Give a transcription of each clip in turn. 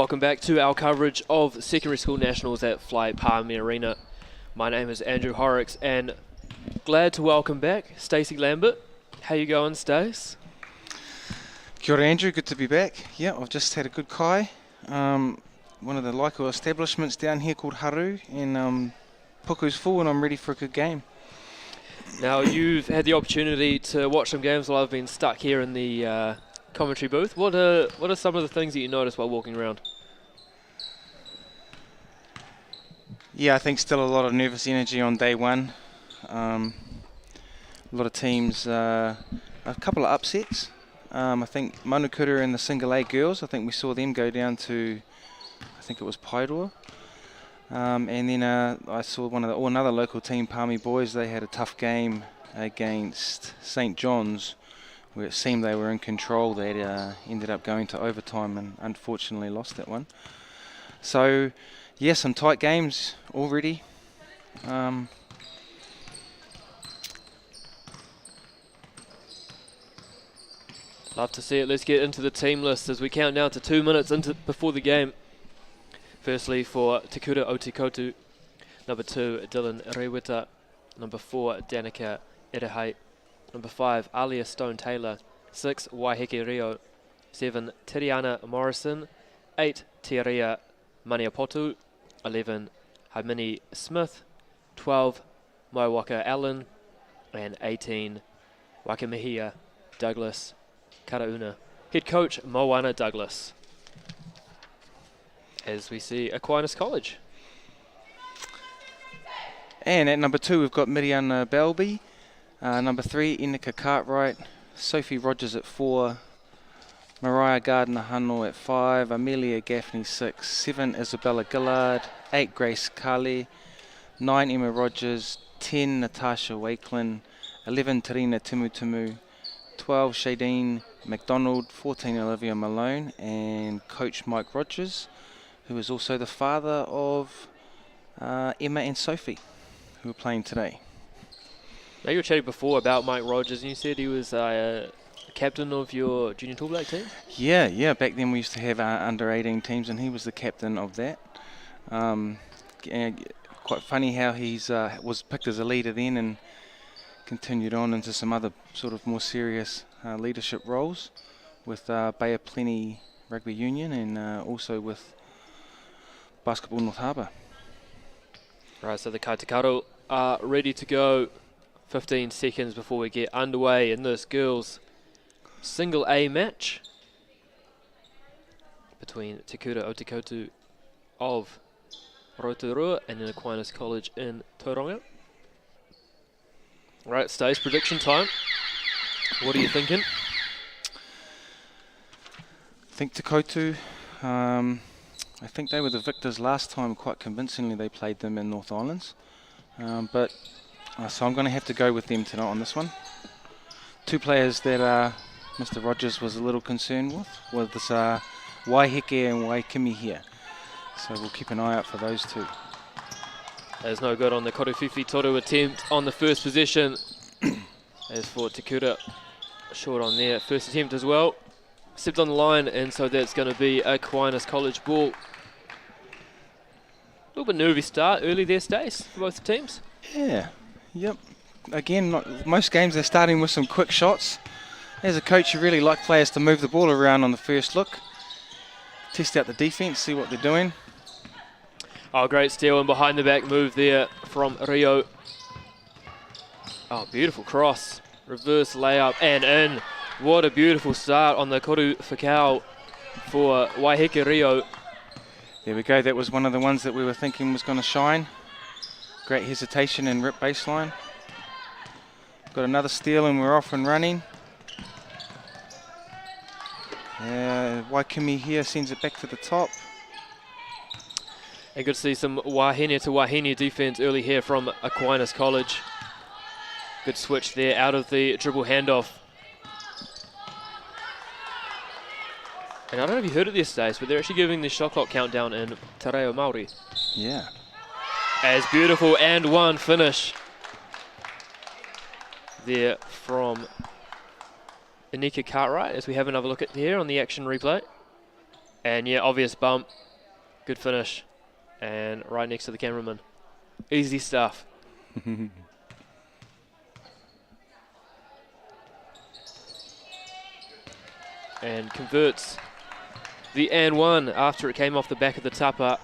Welcome back to our coverage of Secondary School Nationals at Fly Palmy Arena. My name is Andrew Horrocks and glad to welcome back Stacey Lambert. How you going, Stace? Kia ora, Andrew, good to be back. Yeah, I've just had a good kai. One of the local establishments down here called Haru, and puku's full and I'm ready for a good game. Now you've had the opportunity to watch some games while I've been stuck here in the commentary booth. What are some of the things that you noticed while walking around? Yeah, I think still a lot of nervous energy on day one. A lot of teams, a couple of upsets. I think Manukura and the Single A girls, I think we saw them go down to, I think it was Pairua. And then I saw another local team, Palmy Boys. They had a tough game against St. John's, where it seemed they were in control. They ended up going to overtime and unfortunately lost that one. So, yeah, some tight games already. Love to see it. Let's get into the team list as we count down to 2 minutes before the game. Firstly, for Te Kura o Te Koutu, number 2, Dylan Rewita, number 4, Danica Erehai, number 5, Alia Stone-Taylor, 6, Waiheke Rio, 7, Tiriana Morrison, 8, Tiaria Maniapotu, 11, Haimini Smith, 12, Maiwaka Allen, and 18, Wakamihia Douglas Karauna. Head coach Moana Douglas. As we see Aquinas College. And at number 2 we've got Miriam Belby. Number 3, Inika Cartwright. Sophie Rogers at 4. Mariah Gardner-Hano at 5. Amelia Gaffney 6. 7, Isabella Gillard. 8, Grace Carley. 9, Emma Rogers. 10, Natasha Wakelin. 11, Tarina Tumutumu. 12, Shadeen McDonald. 14, Olivia Malone. And Coach Mike Rogers, who is also the father of Emma and Sophie, who are playing today. Now, you were chatting before about Mike Rogers, and you said he was captain of your junior Tall Black team? Yeah. Back then we used to have under 18 teams, and he was the captain of that. Quite funny how he's was picked as a leader then and continued on into some other sort of more serious leadership roles with Bay of Plenty Rugby Union and also with Basketball North Harbour. Right, so the Kaitakaru are ready to go. 15 seconds before we get underway in this girls' Single A match between Te Kura o Te Koutu of Rotorua and then Aquinas College in Tauranga. Right, Stace, prediction time. What are you thinking? I think Te Koutu, I think they were the victors last time quite convincingly. They played them in North Islands. So I'm going to have to go with them tonight on this one. 2 players that Mr. Rogers was a little concerned with this Waiheke and Waikimi here. So we'll keep an eye out for those 2. There's no good on the Korowhiwhi Toru attempt on the first possession. As for Te Kura, short on their first attempt as well. Stepped on the line, and so that's going to be Aquinas College ball. A little bit nervy start early there, Stace, for both teams. Yeah, yep. Again, most games they're starting with some quick shots. As a coach, you really like players to move the ball around on the first look. Test out the defence, see what they're doing. Oh, great steal and behind the back move there from Rio. Oh, beautiful cross. Reverse layup and in. What a beautiful start on the Koru Whakao for Waiheke Rio. There we go, that was one of the ones that we were thinking was going to shine. Great hesitation and rip baseline. Got another steal and we're off and running. Waikimi here sends it back to the top. And good to see some Wahine to Wahine defense early here from Aquinas College. Good switch there out of the dribble handoff. And I don't know if you heard it these days, but they're actually giving the shot clock countdown in Te Reo Māori. Yeah. As beautiful and one finish there from Inika Cartwright as we have another look at here on the action replay. And yeah, obvious bump. Good finish. And right next to the cameraman. Easy stuff. And converts the and one after it came off the back of the tapa.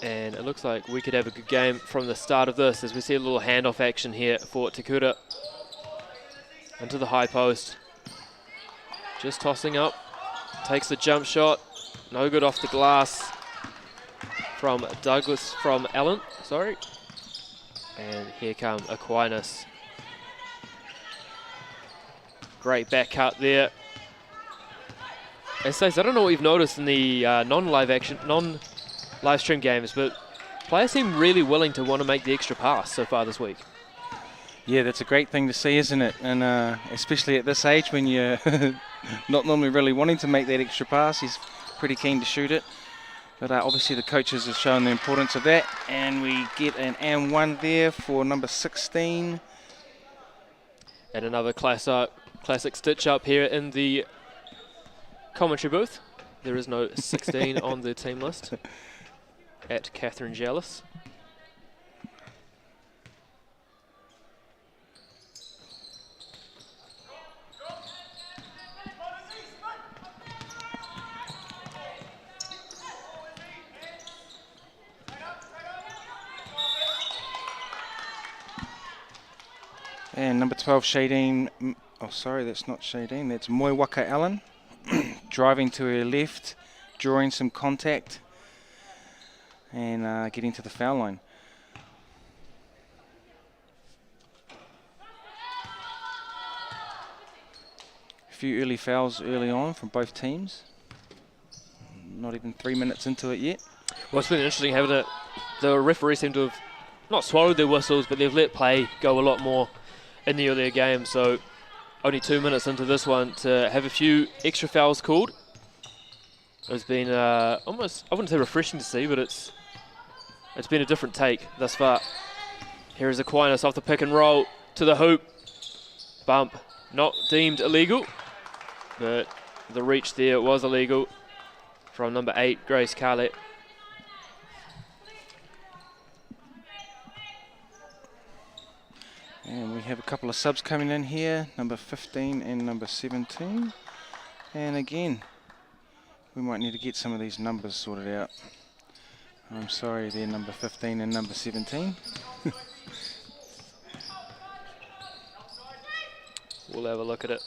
And it looks like we could have a good game from the start of this as we see a little handoff action here for Te Kura. Into the high post. Just tossing up. Takes the jump shot. No good off the glass from Allen, sorry. And here come Aquinas. Great back cut there. As I don't know what you've noticed in the non-live stream games, but players seem really willing to want to make the extra pass so far this week. Yeah, that's a great thing to see, isn't it? And especially at this age when you're not normally really wanting to make that extra pass, he's pretty keen to shoot it. But obviously the coaches have shown the importance of that. And we get an and one there for number 16. And another classic stitch up here in the commentary booth. There is no 16 on the team list at Catherine Jealous. And number 12, Shadeen. Oh, sorry, that's not Shadeen. That's Moiwaka Allen. Driving to her left, drawing some contact, and getting to the foul line. A few early fouls early on from both teams. Not even 3 minutes into it yet. Well, it's been interesting having it. The referees seem to have not swallowed their whistles, but they've let play go a lot more in the earlier game. So only 2 minutes into this one to have a few extra fouls called. It's been almost, I wouldn't say refreshing to see, but it's been a different take thus far. Here is Aquinas off the pick and roll to the hoop. Bump, not deemed illegal, but the reach there was illegal from number 8, Grace Carlett. And we have a couple of subs coming in here, number 15 and number 17. And again, we might need to get some of these numbers sorted out. I'm sorry, they're number 15 and number 17. We'll have a look at it.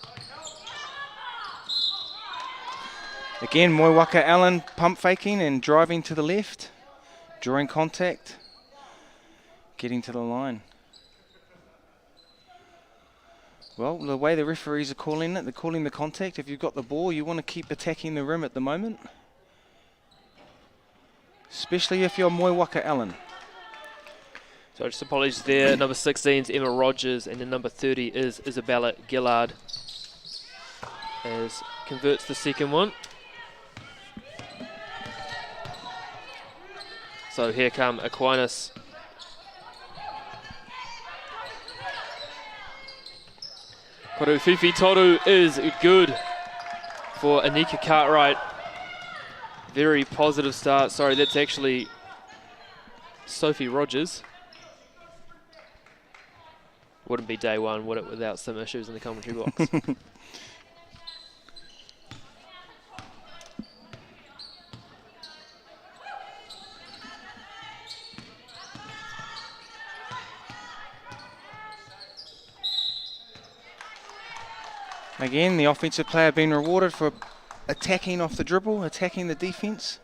Again, Moiwaka Allen pump faking and driving to the left, drawing contact, getting to the line. Well, the way the referees are calling it, they're calling the contact. If you've got the ball, you want to keep attacking the rim at the moment. Especially if you're Moiwaka Allen. So just apologies there. Number 16 is Emma Rogers, and then number 30 is Isabella Gillard. As converts the second one. So here come Aquinas. Korufifi Toru is good for Anika Cartwright. Very positive start. Sorry, that's actually Sophie Rogers. Wouldn't be day one, would it, without some issues in the commentary box. Again, the offensive player being rewarded for attacking off the dribble, attacking the defense.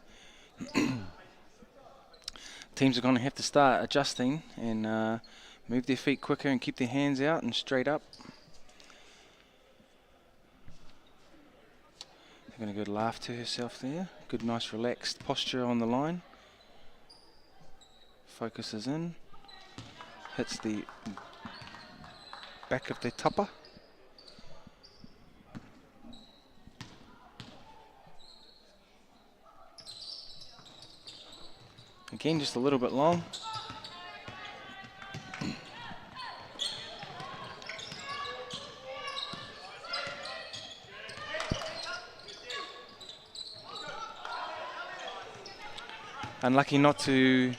Teams are going to have to start adjusting and move their feet quicker and keep their hands out and straight up. Having a good laugh to herself there. Good, nice, relaxed posture on the line. Focuses in. Hits the back of the tupper. Again, just a little bit long. Unlucky not to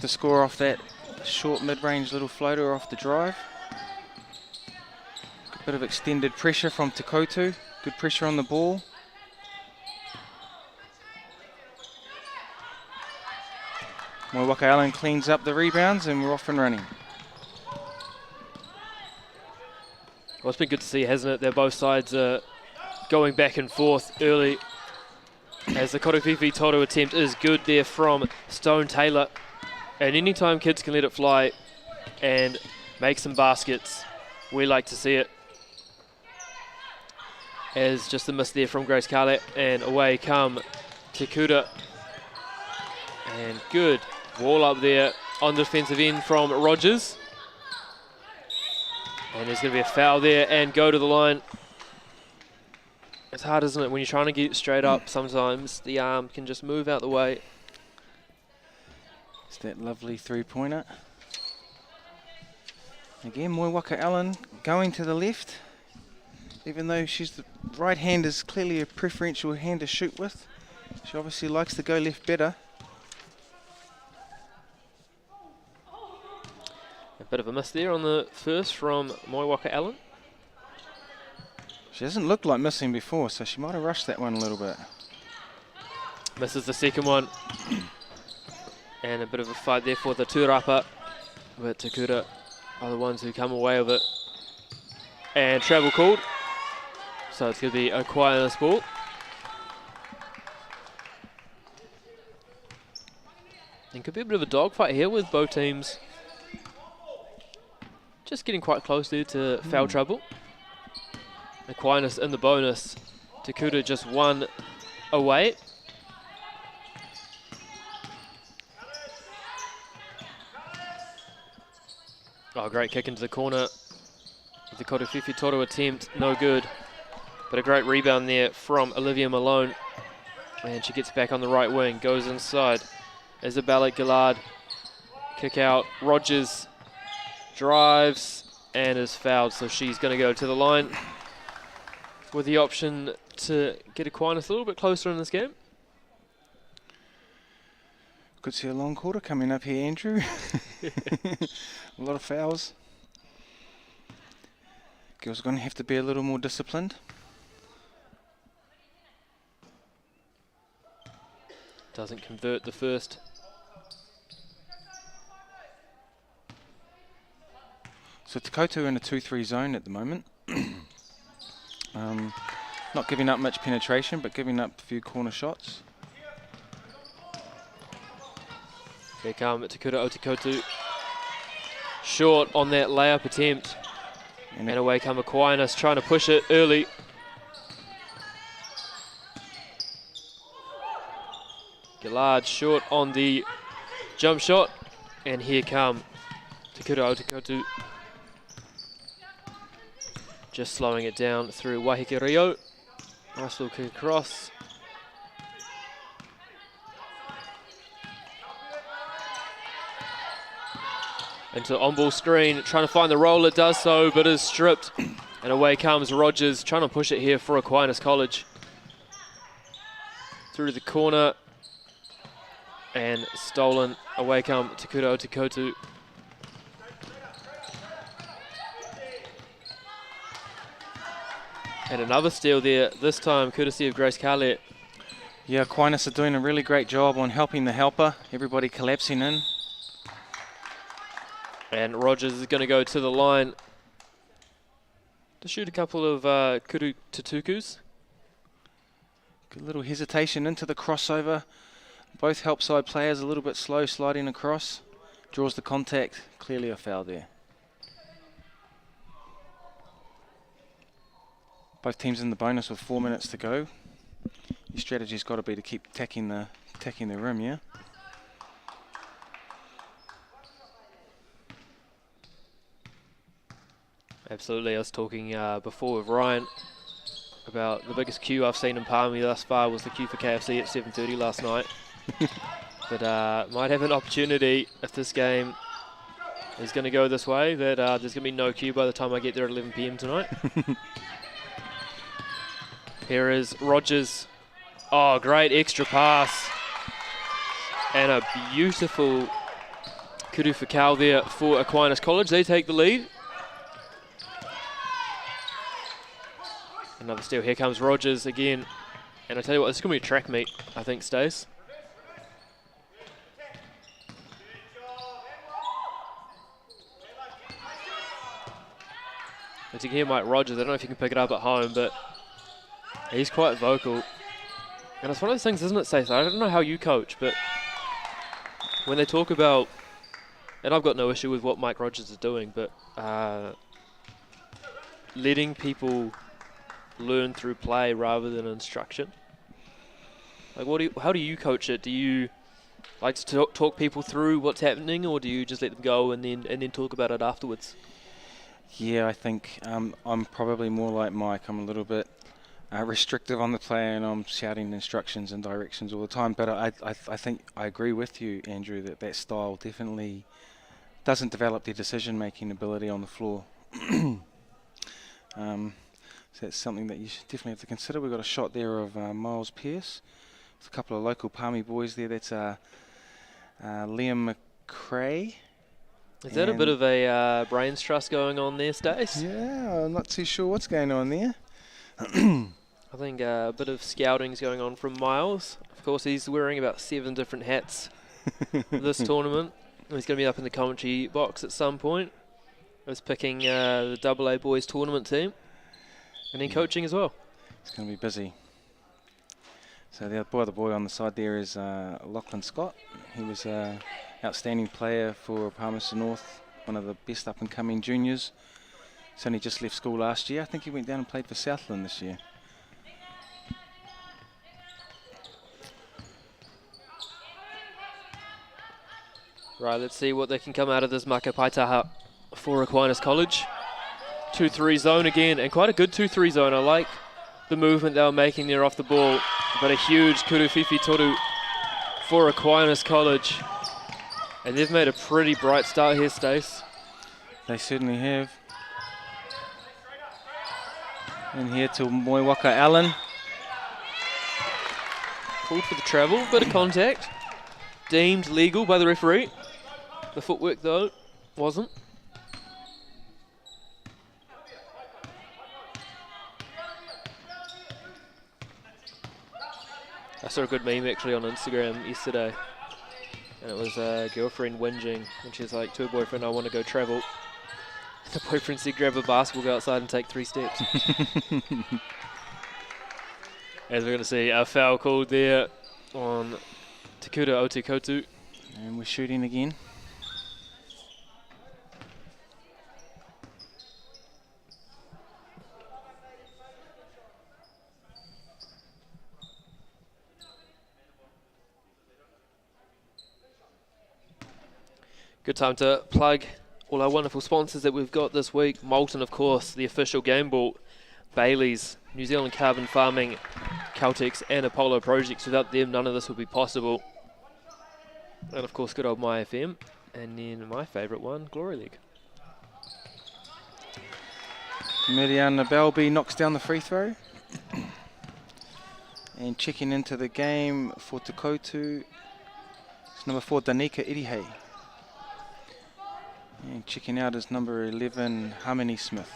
score off that short mid-range little floater off the drive. A bit of extended pressure from Koutu. Good pressure on the ball. Moiwaka Allen cleans up the rebounds and we're off and running. Well, it's been good to see, hasn't it? They're both sides going back and forth early. As the Korowhiwhi Toru attempt is good there from Stone Taylor. And anytime kids can let it fly and make some baskets, we like to see it. As just a miss there from Grace Carlett, and away come Kura. And good wall up there on the defensive end from Rogers. And there's going to be a foul there and go to the line. It's hard, isn't it, when you're trying to get straight up, sometimes the arm can just move out the way. It's that lovely three-pointer. Again, Moiwaka Allen going to the left. Even though she's the right hand is clearly a preferential hand to shoot with. She obviously likes to go left better. A bit of a miss there on the first from Moiwaka Allen. She hasn't looked like missing before, so she might have rushed that one a little bit. Misses the second one. And a bit of a fight there for the tūrapa. But Kura are the ones who come away with it. And travel called. So it's going to be Aquinas ball. It could be a bit of a dogfight here with both teams just getting quite close there to foul trouble. Aquinas in the bonus. Kura just one away. Oh, great kick into the corner. The Korowhiwhi Toru attempt, no good. But a great rebound there from Olivia Malone. And she gets back on the right wing, goes inside. Isabella Gillard, kick out. Rogers drives and is fouled, so she's going to go to the line with the option to get Aquinas a little bit closer in this game. Could see a long quarter coming up here, Andrew. A lot of fouls. Girls are going to have to be a little more disciplined. Doesn't convert the first. So Koutu in a 2-3 zone at the moment. Not giving up much penetration, but giving up a few corner shots. Here come Kura Koutu. Short on that layup attempt. And away come Aquinas, trying to push it early. Gillard short on the jump shot. And here come Kura Koutu. Just slowing it down through Wahike Rio. Nice little kick across. Into on-ball screen, trying to find the roller, does so, but is stripped. And away comes Rogers, trying to push it here for Aquinas College. Through the corner. And stolen. Away come Kura Koutu. And another steal there, this time courtesy of Grace Carlett. Yeah, Aquinas are doing a really great job on helping the helper. Everybody collapsing in. And Rogers is going to go to the line to shoot a couple of Kuru Tutukus. Good little hesitation into the crossover. Both help side players a little bit slow sliding across. Draws the contact. Clearly a foul there. Both teams in the bonus with 4 minutes to go. Your strategy's got to be to keep attacking the rim, yeah? Absolutely. I was talking before with Ryan about the biggest queue I've seen in Palmy thus far was the queue for KFC at 7:30 last night. But might have an opportunity if this game is going to go this way that there's going to be no queue by the time I get there at 11 PM tonight. Here is Rogers. Oh, great extra pass And a beautiful kudu fakau there for Aquinas College. They take the lead. Another steal. Here comes Rogers again. And I tell you what, this is going to be a track meet, I think, Stace. As you can hear Mike Rogers, I don't know if you can pick it up at home, but he's quite vocal. And it's one of those things, isn't it, Stace? I don't know how you coach, but when they talk about, and I've got no issue with what Mike Rogers is doing, but letting people learn through play rather than instruction. Like, how do you coach it? Do you like to talk people through what's happening, or do you just let them go and then talk about it afterwards? Yeah, I think I'm probably more like Mike. I'm a little bit restrictive on the play, and I'm shouting instructions and directions all the time. But I think I agree with you, Andrew, that style definitely doesn't develop their decision-making ability on the floor. So that's something that you should definitely have to consider. We've got a shot there of Miles Pearce. There's a couple of local Palmy boys there. That's Liam McRae. Is that a bit of a brains trust going on there, Stace? Yeah, I'm not too sure what's going on there. I think a bit of scouting's going on from Miles. Of course, he's wearing about 7 different hats this tournament. He's going to be up in the commentary box at some point. He's picking the AA boys tournament team. And then coaching as well. It's going to be busy. So the other boy on the side there is Lachlan Scott. He was an outstanding player for Palmerston North, one of the best up-and-coming juniors. He's only just left school last year. I think he went down and played for Southland this year. Right, let's see what they can come out of this Maka Paitaha for Aquinas College. 2-3 zone again, and quite a good 2-3 zone. I like the movement they were making there off the ball, but a huge kuru whiwhi toru for Aquinas College. And they've made a pretty bright start here, Stace. They certainly have. And here to Moiwaka Allen. Called for the travel, bit of contact. Deemed legal by the referee. The footwork, though, wasn't. I saw a good meme actually on Instagram yesterday, and it was a girlfriend whinging, and she's like to her boyfriend, I want to go travel. The boyfriend said, grab a basketball, go outside and take 3 steps. As we're going to see, a foul called there on Kura Koutu. And we're shooting again. Good time to plug all our wonderful sponsors that we've got this week. Molten, of course, the official game ball. Bailey's, New Zealand Carbon Farming, Caltex and Apollo Projects. Without them, none of this would be possible. And of course, good old My FM. And then my favourite one, Glory League. Miriana Belby knocks down the free throw. And checking into the game for Te Koutu, it's number 4, Danica Irihei. And checking out is number 11, Harmony Smith.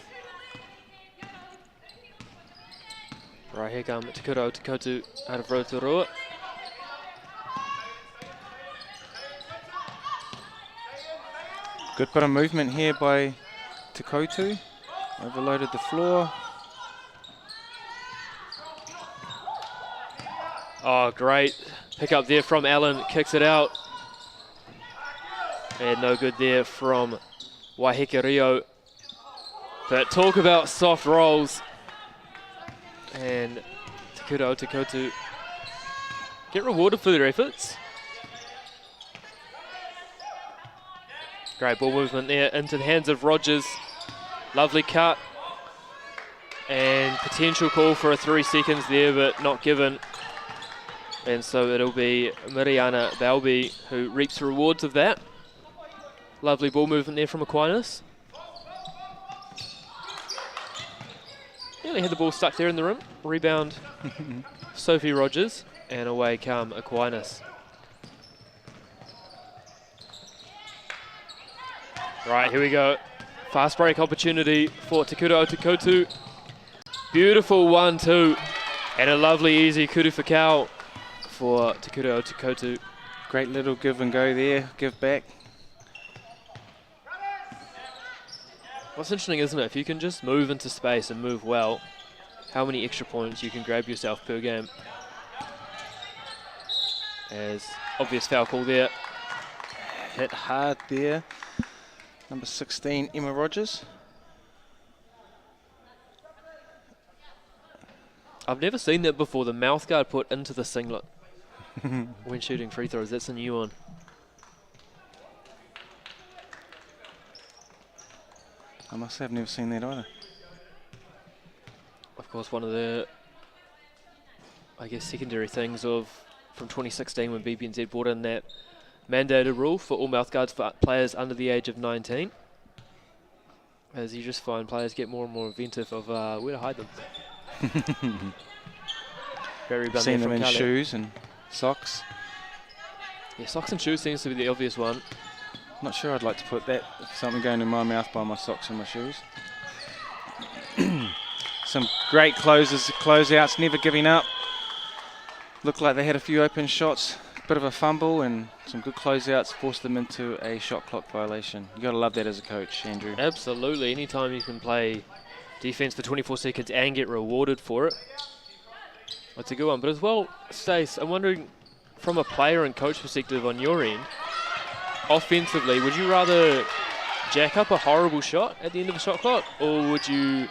Right, here come Te Kura Koutu out of Rotorua. Good bit of movement here by Te Koutu. Overloaded the floor. Oh, great pick up there from Allen, kicks it out. And no good there from Waiheke Rio. But talk about soft rolls. And Te Kura Koutu get rewarded for their efforts. Great ball movement there into the hands of Rogers. Lovely cut. And potential call for a 3 seconds there, but not given. And so it'll be Miriana Balby who reaps the rewards of that. Lovely ball movement there from Aquinas. Nearly had the ball stuck there in the rim. Rebound, Sophie Rogers, and away come Aquinas. Right, here we go. Fast break opportunity for Te Kura o Te Koutu. Beautiful 1-2. And a lovely easy kudu for Kau for Te Kura o Te Koutu. Great little give and go there, give back. What's interesting, isn't it? If you can just move into space and move well, how many extra points you can grab yourself per game. As obvious foul call there. Hit hard there. Number 16, Emma Rogers. I've never seen that before, the mouth guard put into the singlet when shooting free throws. That's a new one. I must have never seen that either. Of course, one of the, I guess, secondary things from 2016 when BBNZ brought in that mandated rule for all mouth guards for players under the age of 19. As you just find players get more and more inventive of where to hide them. Very bad. Seen them in shoes and socks. Yeah, socks and shoes seems to be the obvious one. Not sure I'd like to put that, something going in my mouth by my socks and my shoes. Some great closeouts, never giving up. Looked like they had a few open shots, bit of a fumble and some good closeouts forced them into a shot clock violation. You got to love that as a coach, Andrew. Absolutely, anytime you can play defense for 24 seconds and get rewarded for it, that's a good one. But as well, Stace, I'm wondering from a player and coach perspective on your end, offensively, would you rather jack up a horrible shot at the end of the shot clock, or would you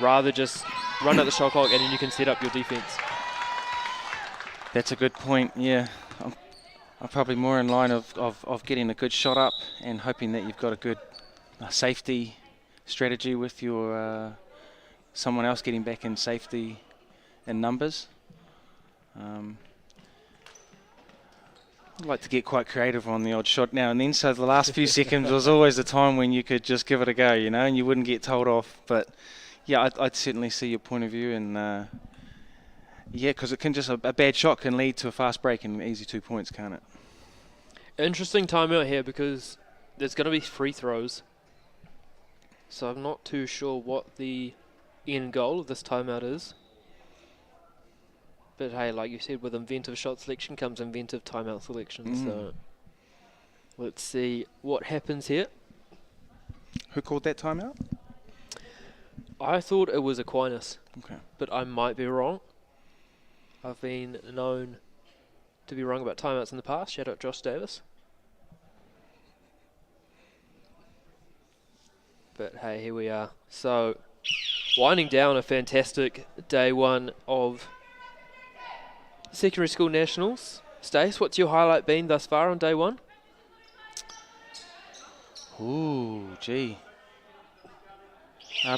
rather just run out the shot clock and then you can set up your defense? That's a good point, yeah. I'm probably more in line of getting a good shot up and hoping that you've got a good safety strategy with your someone else getting back in safety and numbers. I'd like to get quite creative on the odd shot now and then, so the last few seconds was always the time when you could just give it a go, you know, and you wouldn't get told off. But yeah, I'd certainly see your point of view, and yeah, because it can just a bad shot can lead to a fast break and easy 2 points, can't it? Interesting timeout here because there's going to be free throws, so I'm not too sure what the end goal of this timeout is. But hey, like you said, with inventive shot selection comes inventive timeout selection. So let's see what happens here. Who called that timeout? I thought it was Aquinas, Okay. but I might be wrong. I've been known to be wrong about timeouts in the past. Shout out Josh Davis. But hey, here we are. So, winding down a fantastic day one of secondary school nationals. Stace, what's your highlight been thus far on day one? Ooh, gee.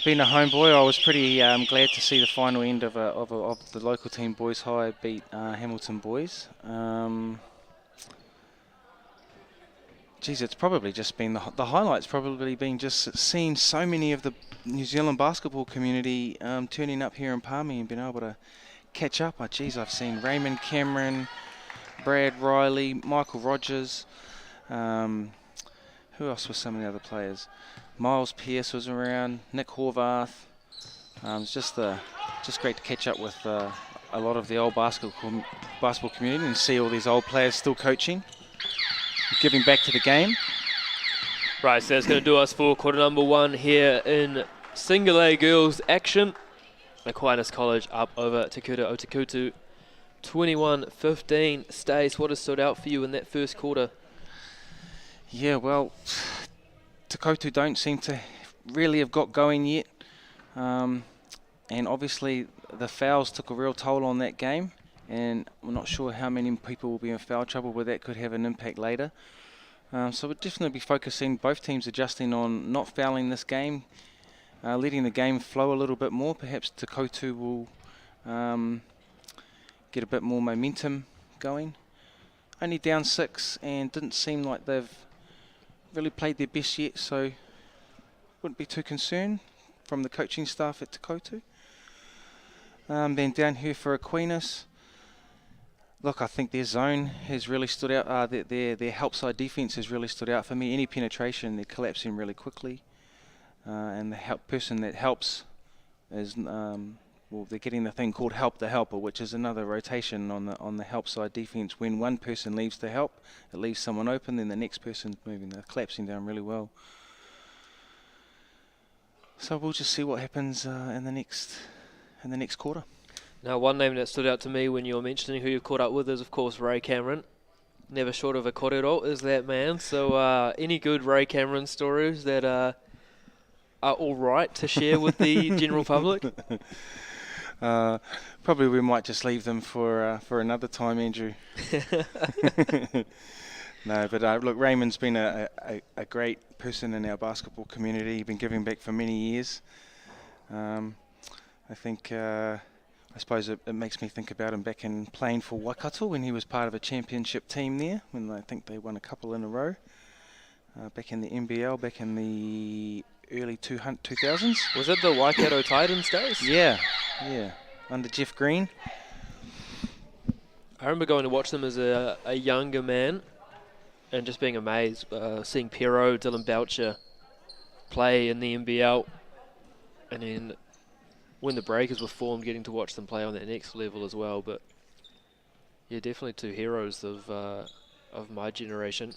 Being a homeboy, I was pretty glad to see the final end of the local team boys high beat Hamilton boys. Geez, it's probably just been the highlights. Probably been just seeing so many of the New Zealand basketball community turning up here in Palmy and being able to catch up. Geez, I've seen Raymond Cameron, Brad Riley, Michael Rogers. Who else were some of the other players? Miles Pearce was around, Nick Horvath. It's just great to catch up with a lot of the old basketball community and see all these old players still coaching, giving back to the game. Right, so that's going to do us for quarter number one here in single A girls action. Aquinas College up over Te Kura o Te Koutu, 21-15. Stace, what has stood out for you in that first quarter? Yeah, well, Te Koutu don't seem to really have got going yet. And obviously the fouls took a real toll on that game. And I'm not sure how many people will be in foul trouble, but that could have an impact later. So we'll definitely be focusing, both teams adjusting on not fouling this game, letting the game flow a little bit more. Perhaps Te Koutu will get a bit more momentum going. Only down 6 and didn't seem like they've really played their best yet, so wouldn't be too concerned from the coaching staff at Te Koutu. Then down here for Aquinas, Look, I think their zone has really stood out. Their help side defence has really stood out for me. Any penetration, they're collapsing really quickly. And the person that helps is, well, they're getting the thing called help the helper, which is another rotation on the help side defence. When one person leaves to help, it leaves someone open, then the next person's moving. They're collapsing down really well. So we'll just see what happens in the next quarter. Now, one name that stood out to me when you were mentioning who you caught up with is, of course, Ray Cameron. Never short of a korero is that man. So any good Ray Cameron stories that are all right to share with the general public? Probably we might just leave them for another time, Andrew. No, but look, Raymond's been a great person in our basketball community. He's been giving back for many years. I think, I suppose it makes me think about him back in playing for Waikato when he was part of a championship team there, when I think they won a couple in a row. Back in the NBL, back in the early 2000s. Was it the Waikato Titans days? Yeah, under Jeff Green. I remember going to watch them as a younger man and just being amazed, seeing Pero, Dylan Belcher play in the NBL, and then when the Breakers were formed, getting to watch them play on that next level as well. But yeah, definitely two heroes of my generation.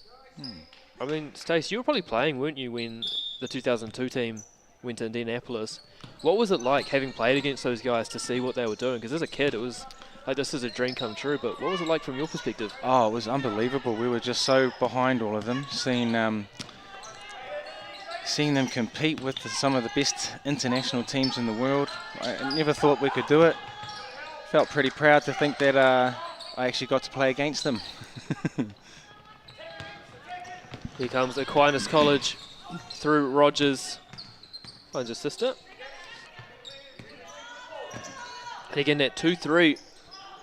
I mean, Stace, you were probably playing, weren't you, when the 2002 team went to Indianapolis? What was it like having played against those guys to see what they were doing? Because as a kid, it was like, this is a dream come true, but what was it like from your perspective? Oh, it was unbelievable. We were just so behind all of them, seeing them compete with some of the best international teams in the world. I never thought we could do it. Felt pretty proud to think that I actually got to play against them. Here comes Aquinas College through Rogers. Finds his sister. And again, that 2-3.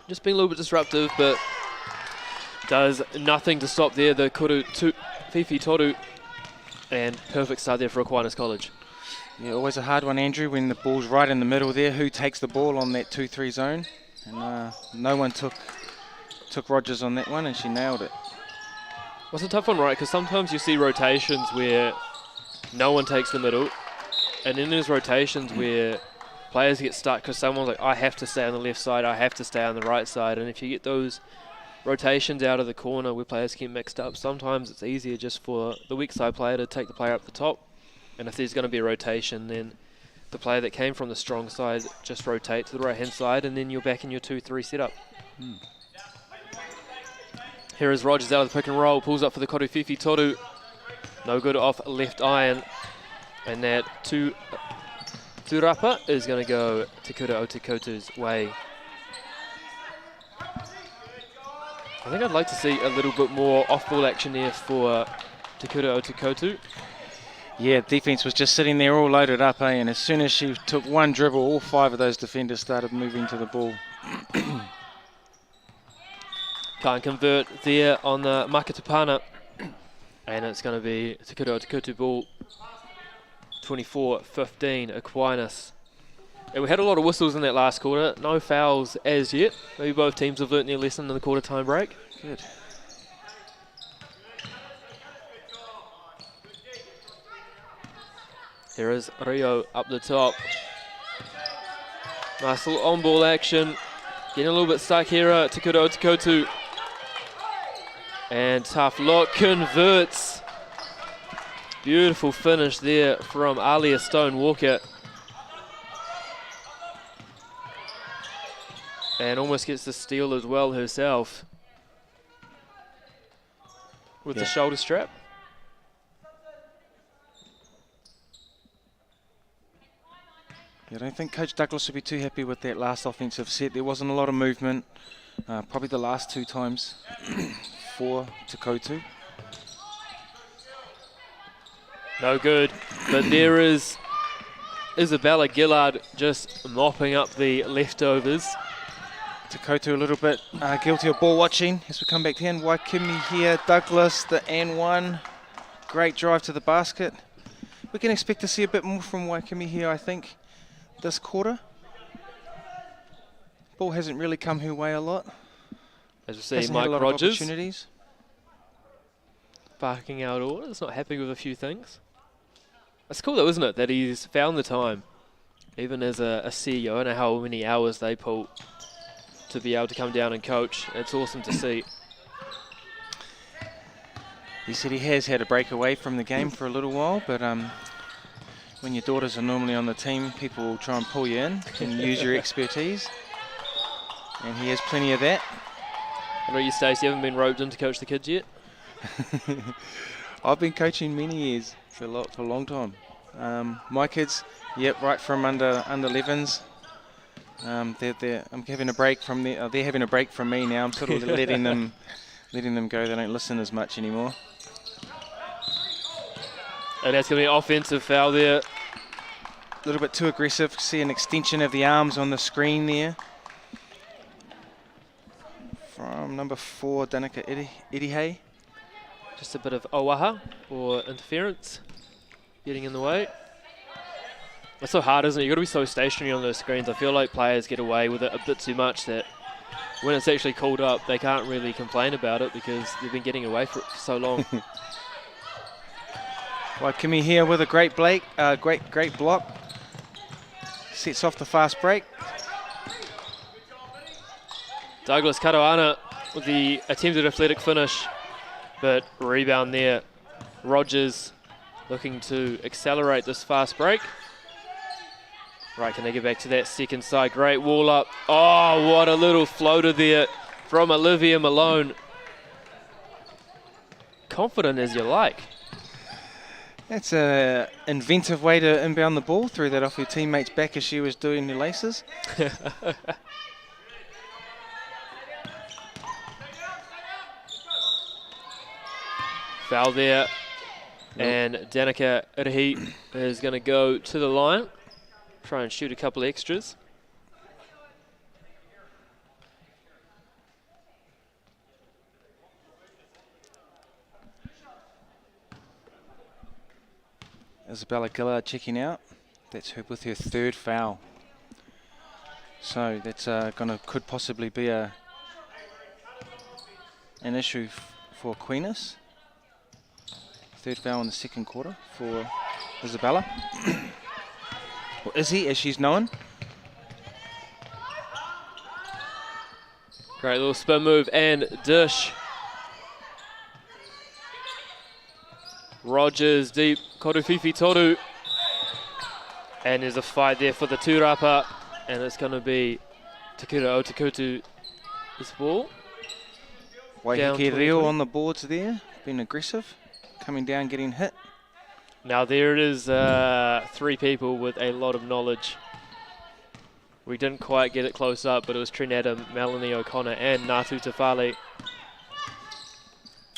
Just being a little bit disruptive, but does nothing to stop there. The Kuru Fifi Toru. And perfect start there for Aquinas College. Yeah, always a hard one, Andrew, when the ball's right in the middle there. Who takes the ball on that 2-3 zone? And no one took Rogers on that one, and she nailed it. Well, it's a tough one, right? Because sometimes you see rotations where no one takes the middle, and then there's rotations where players get stuck because someone's like, I have to stay on the left side, I have to stay on the right side. And if you get those rotations out of the corner where players get mixed up, sometimes it's easier just for the weak side player to take the player up the top. And if there's going to be a rotation, then the player that came from the strong side just rotate to the right hand side, and then you're back in your 2-3 setup. Here is Rogers out of the pick and roll, pulls up for the Kuru Fifi Toru. No good off left iron. And that Turapa is going to go to Kura Koutu's way. I think I'd like to see a little bit more off-ball action there for Kura Koutu. Yeah, defense was just sitting there all loaded up, and as soon as she took one dribble, all five of those defenders started moving to the ball. Can't convert there on the Makatupana. And it's going to be Kura Koutu ball. 24-15 Aquinas. And we had a lot of whistles in that last quarter. No fouls as yet. Maybe both teams have learnt their lesson in the quarter time break. Good. Here is Rio up the top. Nice little on-ball action. Getting a little bit stuck here to Kura Koutu. And tough look, converts. Beautiful finish there from Alia Stone Walker. And almost gets the steal as well herself. With the shoulder strap. I don't think Coach Douglas would be too happy with that last offensive set. There wasn't a lot of movement. Probably the last two times for Koutu. No good, but there is Isabella Gillard just mopping up the leftovers. Koutu a little bit guilty of ball watching as we come back in. Waikimi here, Douglas, the N1. Great drive to the basket. We can expect to see a bit more from Waikimi here, I think, this quarter. Ball hasn't really come her way a lot, As we see, Hasn't had Mike a lot Rogers of opportunities. barking out orders, not happy with a few things. It's cool though, isn't it, that he's found the time, even as a CEO, I know how many hours they pull to be able to come down and coach. It's awesome to see. He said he has had a break away from the game for a little while, but when your daughters are normally on the team, people will try and pull you in and use your expertise. And he has plenty of that. I know you, Stacey, haven't been roped in to coach the kids yet. I've been coaching many years, for a long time. My kids, yep, right from under 11s. I'm having a break from they're having a break from me now. I'm sort of letting them go. They don't listen as much anymore. And that's going to be an offensive foul there. A little bit too aggressive. See an extension of the arms on the screen there. From number 4, Danica Edihay. Just a bit of owaha, or interference, getting in the way. It's so hard, isn't it? You've got to be so stationary on those screens. I feel like players get away with it a bit too much that when it's actually called up, they can't really complain about it because they've been getting away for it for so long. Waikimi here with a great great block. Sets off the fast break. Douglas Katoana with the attempted athletic finish, but rebound there. Rogers looking to accelerate this fast break. Right, can they get back to that second side? Great wall up. Oh, what a little floater there from Olivia Malone. Confident as you like. That's an inventive way to inbound the ball. Threw that off her teammate's back as she was doing her laces. Foul there. Nope. And Danica Irihi is going to go to the line. Try and shoot a couple extras. Isabella Gillard checking out. That's her with her 3rd foul. So that's could possibly be an issue for Aquinas. 3rd foul in the 2nd quarter for Isabella. Or Izzy, as she's known. Great little spin move and dish. Rogers deep, Korufifi Toru. And there's a fight there for the tūrapa, and it's going to be Takura Otakutu this ball. Waiheke Reo on the boards there, being aggressive, coming down, getting hit. Now there it is, 3 people with a lot of knowledge. We didn't quite get it close up, but it was Trent Adam, Melanie O'Connor, and Natu Tafale.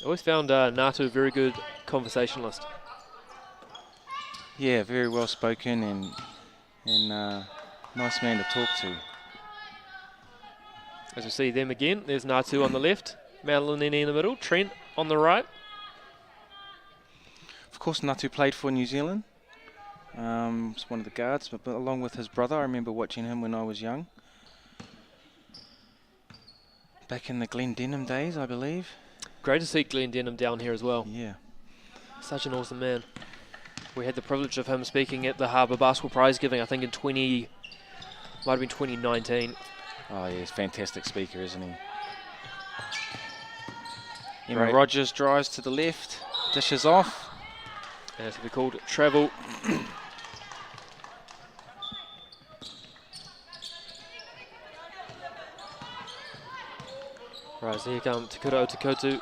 I always found Natu a very good conversationalist. Yeah, very well spoken and nice man to talk to. As we see them again, there's Natu on the left, Melanie in the middle, Trent on the right. Of course, Natu played for New Zealand. Was one of the guards, but along with his brother, I remember watching him when I was young. Back in the Glendenham days, I believe. Great to see Glendenham down here as well. Yeah. Such an awesome man. We had the privilege of him speaking at the Harbour Basketball Prize giving, I think might have been 2019. Oh, yeah, he's a fantastic speaker, isn't he? Emma Emma Rogers drives to the left, dishes off. And it's going to be called travel. Right, so here comes Takura Otakutu.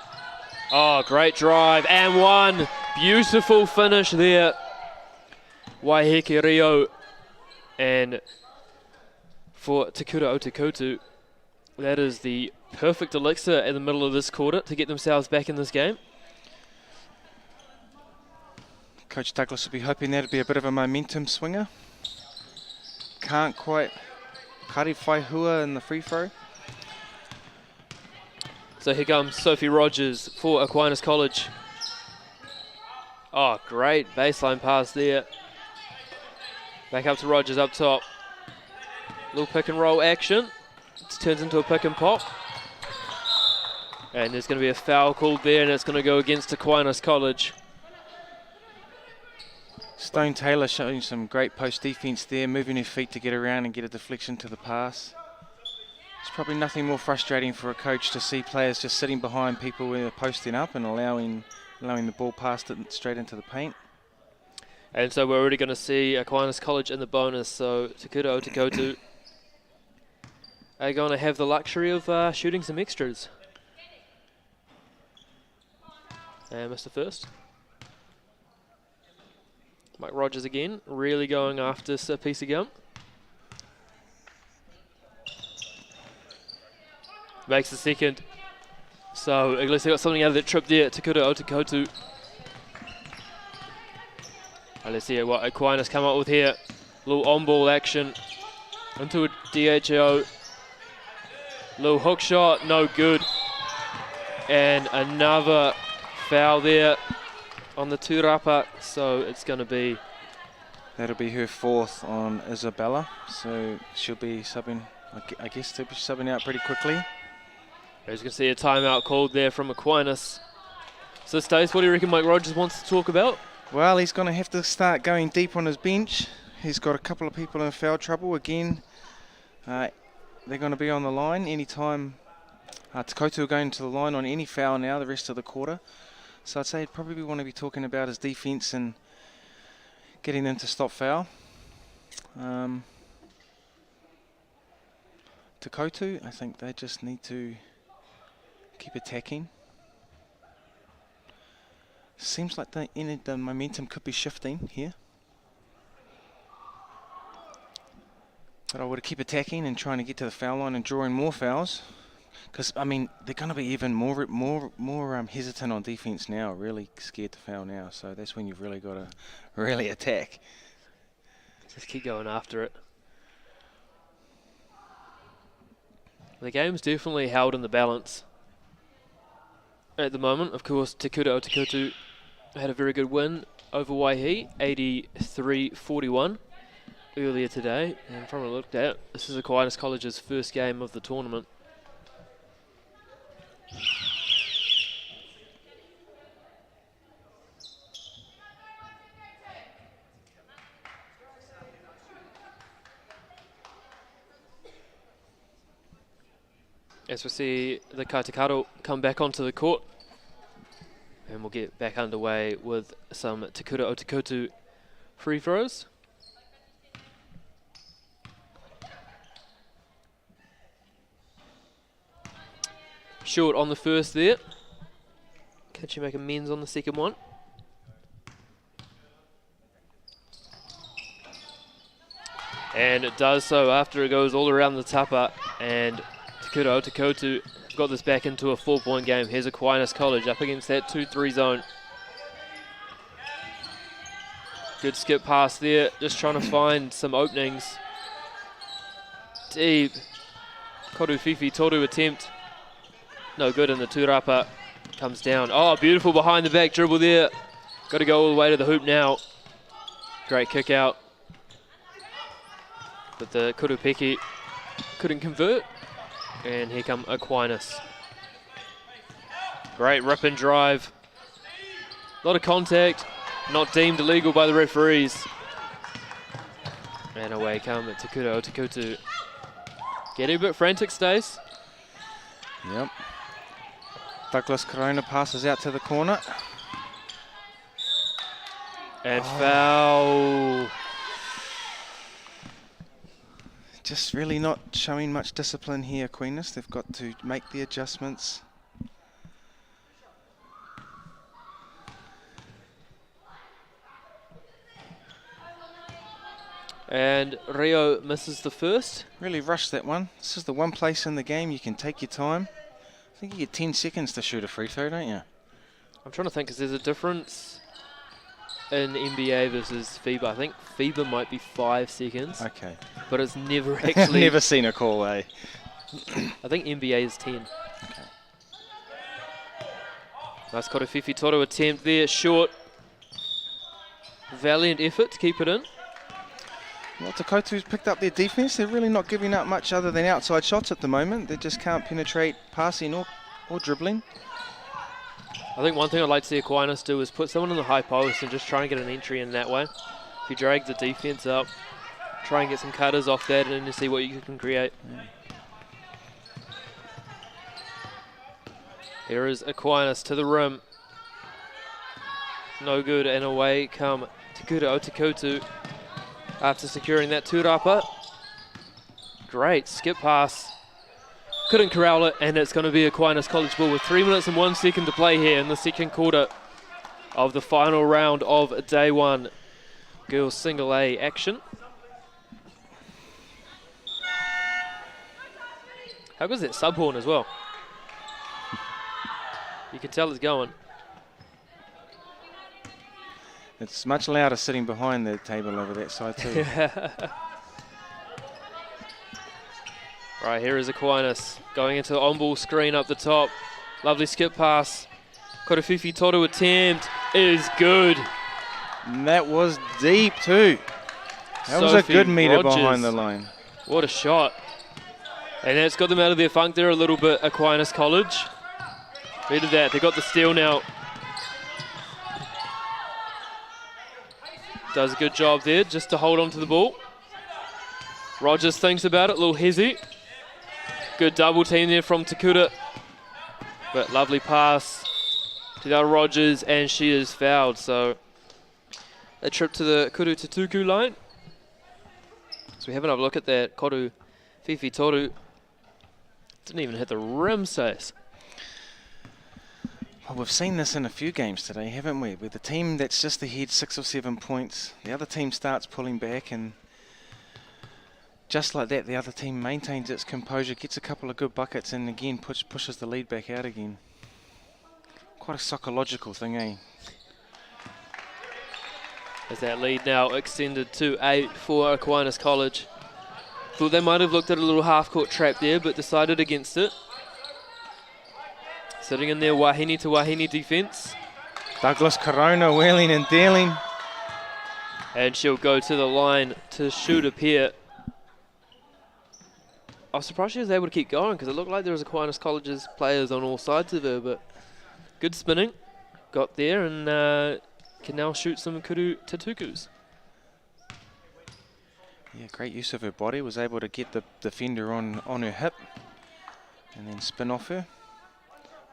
Oh, great drive, and one. Beautiful finish there. Waiheke Reo. And for Takura Otakutu, that is the perfect elixir in the middle of this quarter to get themselves back in this game. Coach Douglas will be hoping that'll be a bit of a momentum swinger. Can't quite. Kari Whaihua in the free throw. So here comes Sophie Rogers for Aquinas College. Oh, great baseline pass there. Back up to Rogers up top. Little pick and roll action. It turns into a pick and pop. And there's going to be a foul called there, and it's going to go against Aquinas College. Stone Taylor showing some great post defence there, moving her feet to get around and get a deflection to the pass. It's probably nothing more frustrating for a coach to see players just sitting behind people when they're posting up and allowing the ball passed it straight into the paint. And so we're already going to see Aquinas College in the bonus, so Te Kura o Te Koutu are going to have the luxury of shooting some extras. And Mr. First. Mike Rogers again, really going after a piece of gum. Makes the second. So Iglesias got something out of that trip there. Te Kura o Te Koutu. Let's see what Aquinas come up with here. Little on-ball action into a DHO. Little hook shot, no good. And another foul there on the Turapa, so it's going to be... That'll be her fourth on Isabella, so she'll be subbing, I guess they'll be subbing out pretty quickly. As you can see, a timeout called there from Aquinas. So Stace, what do you reckon Mike Rogers wants to talk about? Well, he's going to have to start going deep on his bench. He's got a couple of people in foul trouble. Again, they're going to be on the line anytime. Te Koutu are going to the line on any foul now the rest of the quarter. So I'd say he'd probably want to be talking about his defence and getting them to stop foul. Te Koutu, I think they just need to keep attacking. Seems like the momentum could be shifting here. But I would keep attacking and trying to get to the foul line and drawing more fouls. Because, I mean, they're going to be even more hesitant on defence now, really scared to foul now. So that's when you've really got to really attack. Just keep going after it. The game's definitely held in the balance at the moment. Of course, Te Kura o Te Koutu had a very good win over Waihi, 83-41 earlier today. And from what I looked at, this is Aquinas College's first game of the tournament. As we see the Kaitakaro come back onto the court. And we'll get back underway with some Te Kura o Te Koutu free throws. Short on the first there. Can she make amends on the second one? And it does so after it goes all around the tapa, and Te Kura o Te Koutu got this back into a 4-point game. Here's Aquinas College up against that 2-3 zone. Good skip pass there, just trying to find some openings. Deep. Koru Fifi Toru attempt. No good, and the Turapa comes down. Oh, beautiful behind the back dribble there. Got to go all the way to the hoop now. Great kick out. But the Kurupeki couldn't convert. And here come Aquinas. Great rip and drive. A lot of contact. Not deemed illegal by the referees. And away come Te Kura o Te Koutu. Getting a bit frantic, Stace. Yep. Douglas Corona passes out to the corner. And foul. Just really not showing much discipline here, Aquinas. They've got to make the adjustments. And Rio misses the first. Really rushed that one. This is the one place in the game you can take your time. I think you get 10 seconds to shoot a free throw, don't you? I'm trying to think, because there's a difference in NBA versus FIBA. I think FIBA might be 5 seconds. Okay. But it's never actually... Never seen a call, eh? I think NBA is 10. Okay. Nice Korufifi Toro attempt there, short. Valiant effort to keep it in. Well, Te Koutu's picked up their defence. They're really not giving up much other than outside shots at the moment. They just can't penetrate passing or or dribbling. I think one thing I'd like to see Aquinas do is put someone in the high post and just try and get an entry in that way. If you drag the defense up, try and get some cutters off that and then see what you can create. Yeah. Here is Aquinas to the rim. No good, and away come Koutu Koutu after securing that tūrapa. Great skip pass. Couldn't corral it, and it's going to be Aquinas College ball with 3 minutes and 1 second to play here in the second quarter of the final round of day one. Girls single A action. How good is that sub horn as well? You can tell it's going. It's much louder sitting behind the table over that side too. Right, here is Aquinas going into the on-ball screen up the top. Lovely skip pass. Koutu Toru attempt is good. And that was deep too. That was a good meter behind the line. What a shot. And that's got them out of their funk there a little bit, Aquinas College. Look at that, they got the steal now. Does a good job there just to hold on to the ball. Rogers thinks about it, a little hezzy. Good double team there from Kura. But lovely pass to the Rogers, and she is fouled. So a trip to the Kuru Tutuku line. So we have another look at that. Koutu Toru didn't even hit the rim, says. Well, we've seen this in a few games today, haven't we? With the team that's just ahead 6 or 7 points, the other team starts pulling back, and just like that, the other team maintains its composure, gets a couple of good buckets, and again pushes the lead back out again. Quite a psychological thing, eh? As that lead now extended to 8 for Aquinas College. Thought they might have looked at a little half-court trap there, but decided against it. Sitting in their Wahine to Wahine defense. Douglas Corona wheeling and dealing. And she'll go to the line to shoot a pair. I was surprised she was able to keep going because it looked like there was Aquinas College's players on all sides of her, but good spinning. Got there and can now shoot some Kuru Tutukus. Yeah, great use of her body. Was able to get the defender on her hip and then spin off her.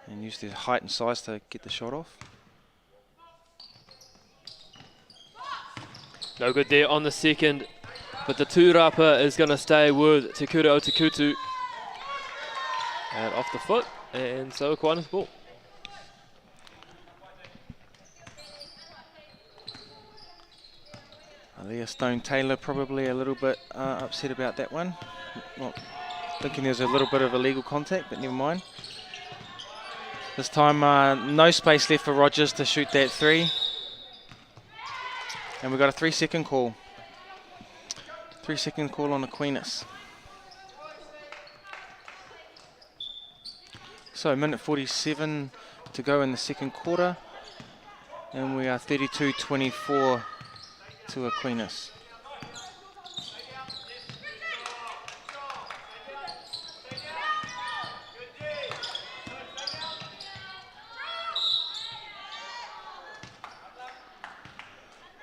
And use their height and size to get the shot off. No good there on the second, but the tūrapa is going to stay with Te Kura o Te Koutu. And off the foot, and so Aquinas ball. Leah Stone-Taylor probably a little bit upset about that one. Well, thinking there's a little bit of illegal contact, but never mind. This time, no space left for Rogers to shoot that 3. And we've got a 3-second call. 3-second call on Aquinas. So, minute 47 to go in the second quarter. And we are 32-24 to Aquinas.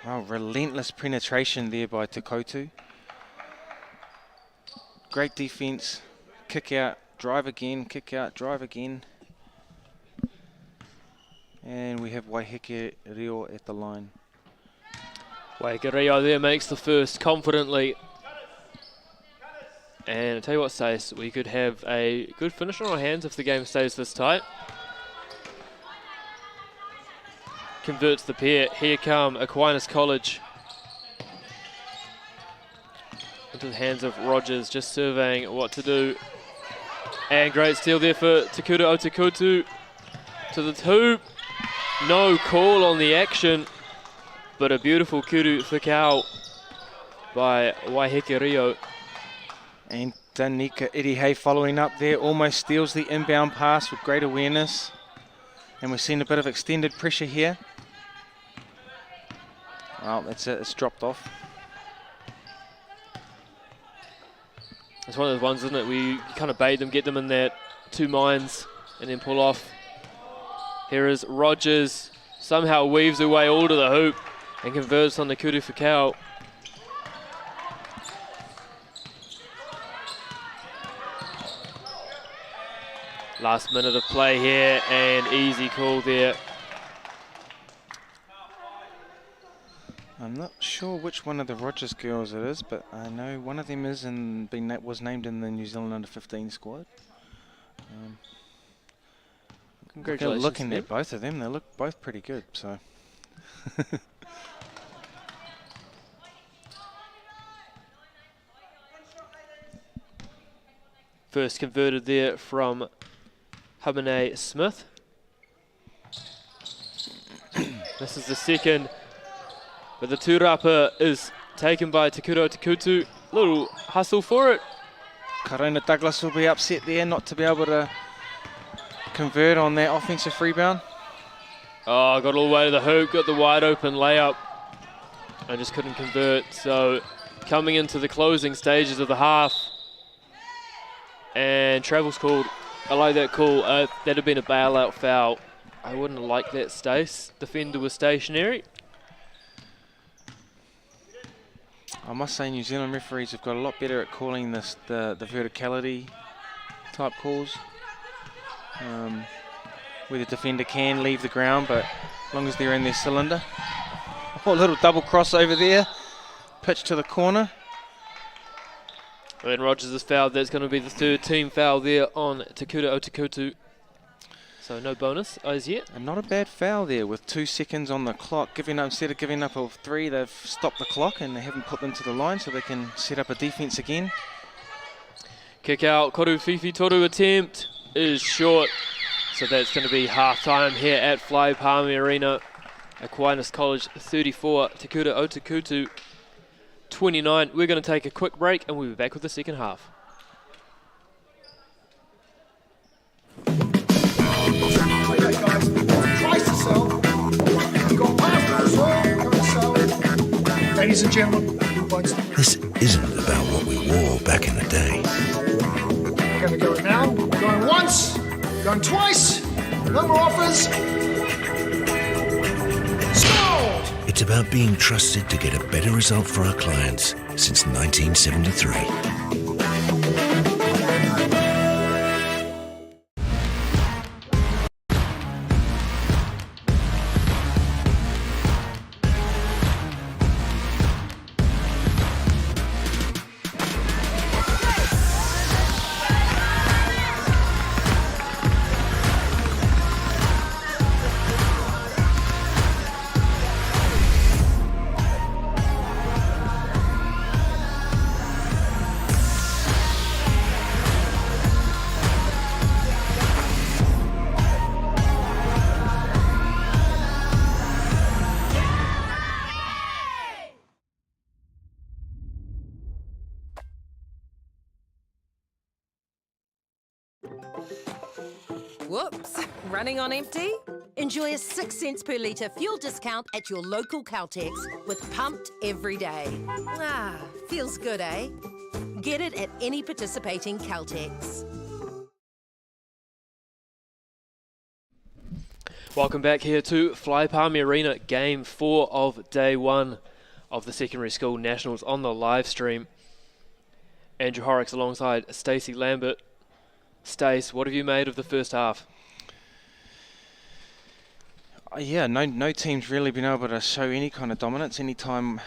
Wow, relentless penetration there by Te Koutu. Great defense. Kick out, drive again, kick out, drive again. And we have Waiheke Rio at the line. Waiheke Rio there makes the first confidently. And I'll tell you what, Stace, we could have a good finish on our hands if the game stays this tight. Converts the pair. Here come Aquinas College. Into the hands of Rogers, just surveying what to do. And great steal there for Te Kura o Te Koutu. To the hoop. No call on the action, but a beautiful kuru whakao by Waiheke Rio. And Danica Irihei following up there, almost steals the inbound pass with great awareness. And we're seeing a bit of extended pressure here. Well, that's it, it's dropped off. It's one of those ones, isn't it? We kind of bait them, get them in that two minds and then pull off. Here is Rogers, somehow weaves her way all to the hoop and converts on the Koutu for Cal. Last minute of play here, and easy call there. I'm not sure which one of the Rogers girls it is, but I know one of them is and was named in the New Zealand under-15 squad. Congratulations. Looking at both of them, they look both pretty good. So. First converted there from Habane Smith. This is the second, but the tūrapa is taken by Te Kura Koutu. Little hustle for it. Karona Douglas will be upset there not to be able to convert on that offensive rebound. Oh, got all the way to the hoop, got the wide open layup. I just couldn't convert. So coming into the closing stages of the half, and travel's called. I like that call. That'd have been a bailout foul. I wouldn't have liked that, Stace. Defender was stationary. I must say New Zealand referees have got a lot better at calling this the verticality type calls. Where the defender can leave the ground, but as long as they're in their cylinder. Oh, a little double crossover there. Pitch to the corner. And Rogers is fouled. That's going to be the third team foul there on Te Kura Koutu. So no bonus as yet. And not a bad foul there with 2 seconds on the clock. Instead of giving up a 3, they've stopped the clock and they haven't put them to the line so they can set up a defense again. Kick out, Koru Fifi Toru attempt is short. So that's going to be half time here at Fly Palmy Arena. Aquinas College 34, Te Kura Koutu 29. We're going to take a quick break and we'll be back with the second half. Ladies and gentlemen, this isn't about what we wore back in the day. we're going to go now. Going once, going twice, no more offers. Sold! It's about being trusted to get a better result for our clients since 1973. Whoops, running on empty? Enjoy a 6 cents per litre fuel discount at your local Caltex with Pumped every day. Ah, feels good, eh? Get it at any participating Caltex. Welcome back here to Fly Palmy Arena, Game 4 of Day 1 of the Secondary School Nationals on the live stream. Andrew Horrocks alongside Stacey Lambert. Stace, what have you made of the first half? Yeah, no team's really been able to show any kind of dominance. Anytime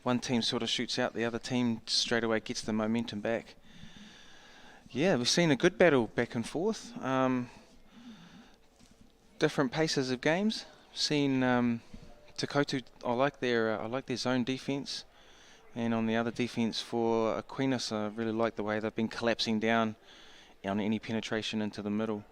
one team sort of shoots out, the other team straight away gets the momentum back. Yeah, we've seen a good battle back and forth. Different paces of games. Seen Te Koutu, I like their zone defense. And on the other defense for Aquinas, I really like the way they've been collapsing down on any penetration into the middle.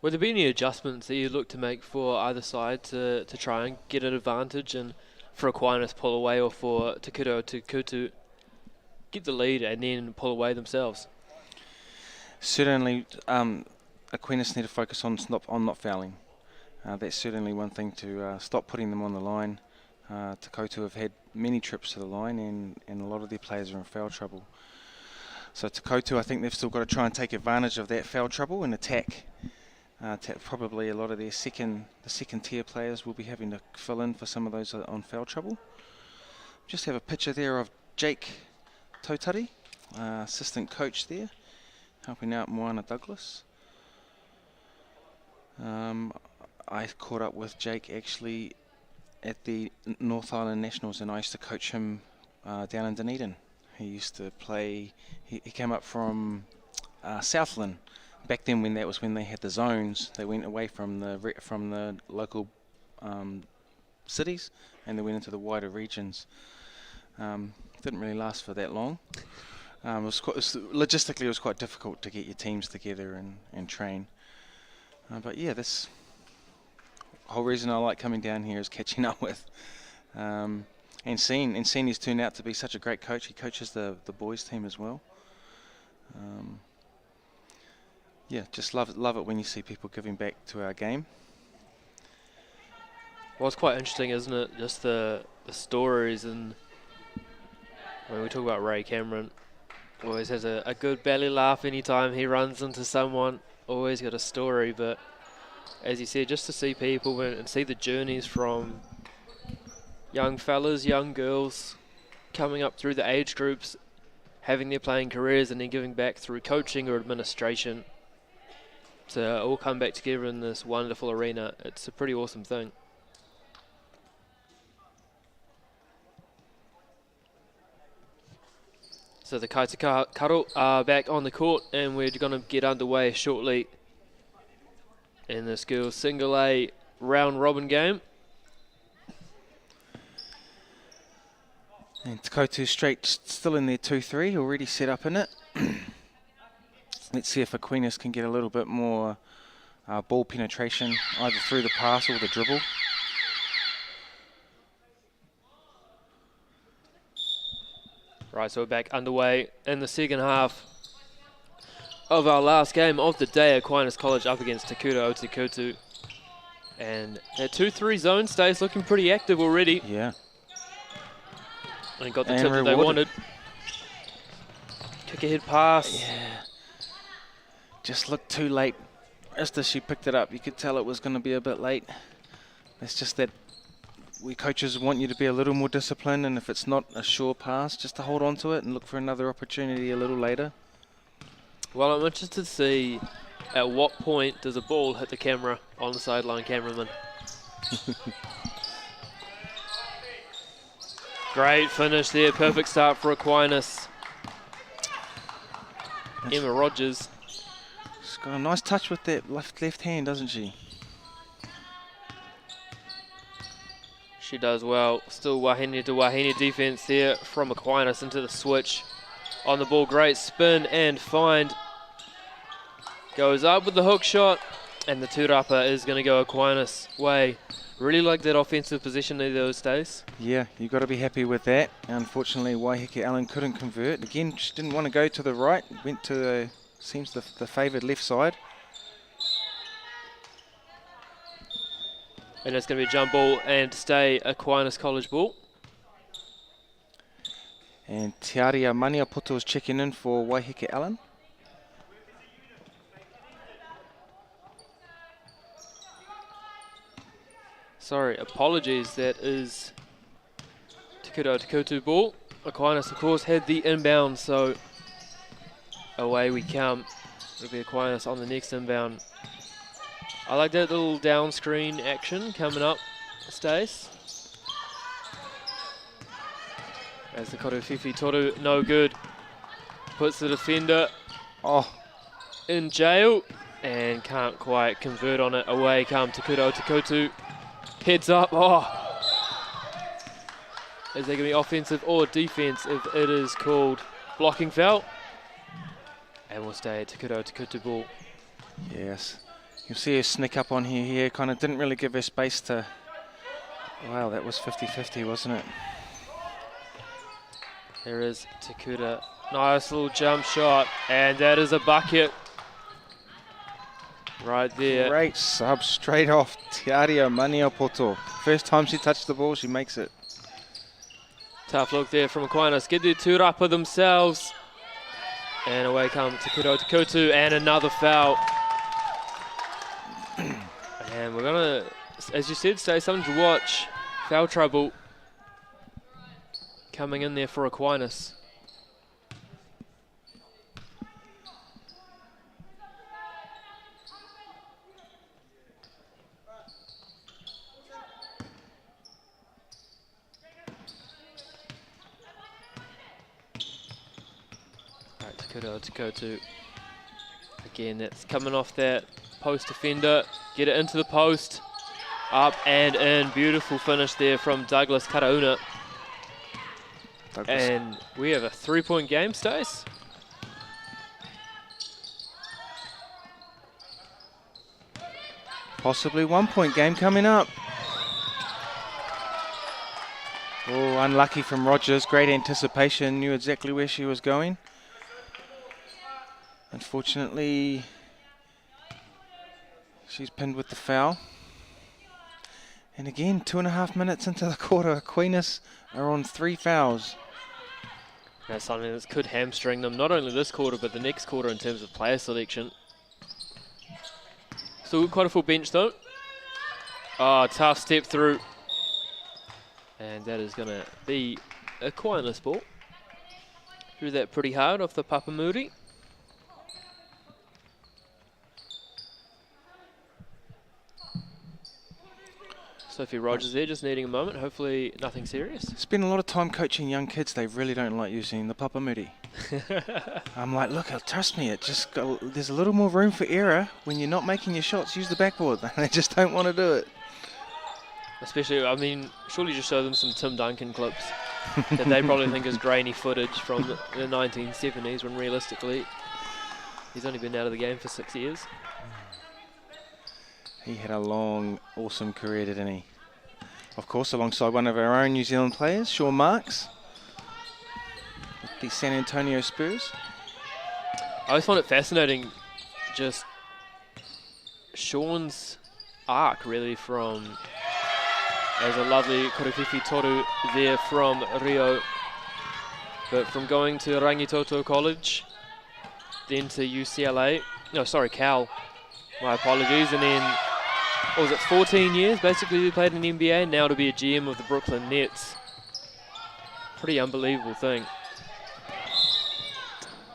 Will there be any adjustments that you look to make for either side to try and get an advantage, and for Aquinas pull away, or for Te Kura Koutu get the lead and then pull away themselves? Certainly, Aquinas need to focus on not fouling. That's certainly one thing to stop putting them on the line. Te Koutu have had many trips to the line, and a lot of their players are in foul trouble. So Te Koutu, I think they've still got to try and take advantage of that foul trouble and attack. Probably a lot of their second tier players will be having to fill in for some of those on foul trouble. Just have a picture there of Jake Tautari, assistant coach there, helping out Moana Douglas. I caught up with Jake actually at the North Island Nationals, and I used to coach him down in Dunedin. He used to play, he came up from Southland. Back then, when they had the zones, they went away from the local cities, and they went into the wider regions. Didn't really last for that long. Logistically, it was quite difficult to get your teams together and train. But yeah, this whole reason I like coming down here is catching up with and seeing he's turned out to be such a great coach. He coaches the boys team as well. Yeah, just love it when you see people giving back to our game. Well, it's quite interesting, isn't it? Just the stories, and when we talk about Ray Cameron, always has a good belly laugh anytime he runs into someone. Always got a story, but as you said, just to see people and see the journeys from young fellas, young girls, coming up through the age groups, having their playing careers, and then giving back through coaching or administration, to all come back together in this wonderful arena. It's a pretty awesome thing. So the Kaitaka Karo are back on the court, and we're going to get underway shortly in this girls single A round robin game. And Te Koutu straight still in their 2-3, already set up in it. Let's see if Aquinas can get a little bit more ball penetration, either through the pass or the dribble. Right, so we're back underway in the second half of our last game of the day. Aquinas College up against Te Kura Oti Koutu. And that 2-3 zone stays looking pretty active already. Yeah. And got the tip that they wanted. Kick ahead pass. Yeah. Just looked too late. Just as she picked it up, you could tell it was going to be a bit late. It's just that we coaches want you to be a little more disciplined, and if it's not a sure pass, just to hold on to it and look for another opportunity a little later. Well, I'm interested to see at what point does a ball hit the camera on the sideline cameraman. Great finish there, perfect start for Aquinas. Emma Rogers. She's got a nice touch with that left hand, doesn't she? She does well. Still Wahine to Wahine defense there from Aquinas into the switch. On the ball, great spin and find. Goes up with the hook shot, and the tūrapa is going to go Aquinas' way. Really like that offensive position in those days. Yeah, you've got to be happy with that. Unfortunately, Waiheke Allen couldn't convert. Again, she didn't want to go to the right. Went to the, seems the favoured left side. And it's going to be a jump ball and stay Aquinas College ball. And Tiaria Maniapoto is checking in for Waiheke Allen. Sorry, apologies, that is Te Kura Oti Koutu ball. Aquinas, of course, had the inbound, so away we come. It'll be Aquinas on the next inbound. I like that little down screen action coming up, Stace. As the Koruwhiwhi Toru, no good. Puts the defender in jail and can't quite convert on it. Away come Te Kura Oti Koutu. Heads up, Is there going to be offensive or defense if it is called blocking foul? And we'll stay at Te Kura Oti Koutu ball. Yes. You'll see her sneak up on here, kind of didn't really give her space to... Wow, that was 50-50, wasn't it? There is Te Kura. Nice little jump shot, and that is a bucket. Right there. Great sub straight off Tiaria Maniapoto. First time she touched the ball, she makes it. Tough look there from Aquinas. Get the tūrapa themselves. And away come Kura Koutu, and another foul. And we're going to, as you said, stay something to watch. Foul trouble coming in there for Aquinas. Kura Koutu. Again, that's coming off that post defender. Get it into the post. Up and in. Beautiful finish there from Douglas Karauna. And we have a 3-point game, Stace. Possibly 1-point game coming up. Oh, unlucky from Rogers. Great anticipation. Knew exactly where she was going. Unfortunately, she's pinned with the foul. And again, 2.5 minutes into the quarter, Aquinas are on 3 fouls. That's something that could hamstring them, not only this quarter, but the next quarter in terms of player selection. Still quite a full bench though. Oh, tough step through. And that is going to be Aquinas ball. Threw that pretty hard off the Papamuri. Sophie Rogers there, just needing a moment. Hopefully nothing serious. Spend a lot of time coaching young kids. They really don't like using the Papamuri. I'm like, look, trust me, there's a little more room for error when you're not making your shots. Use the backboard. They just don't want to do it. Especially, I mean, surely just show them some Tim Duncan clips that they probably think is grainy footage from the 1970s, when realistically he's only been out of the game for 6 years. He had a long, awesome career, didn't he? Of course, alongside one of our own New Zealand players, Sean Marks, with the San Antonio Spurs. I always find it fascinating, just Sean's arc, really, from as a lovely Korewhiwhi Toru there from Rio, but from going to Rangitoto College, then to UCLA, no, sorry, Cal, my apologies, and then, what was it, 14 years, basically he played in the NBA, now to be a GM of the Brooklyn Nets. Pretty unbelievable thing.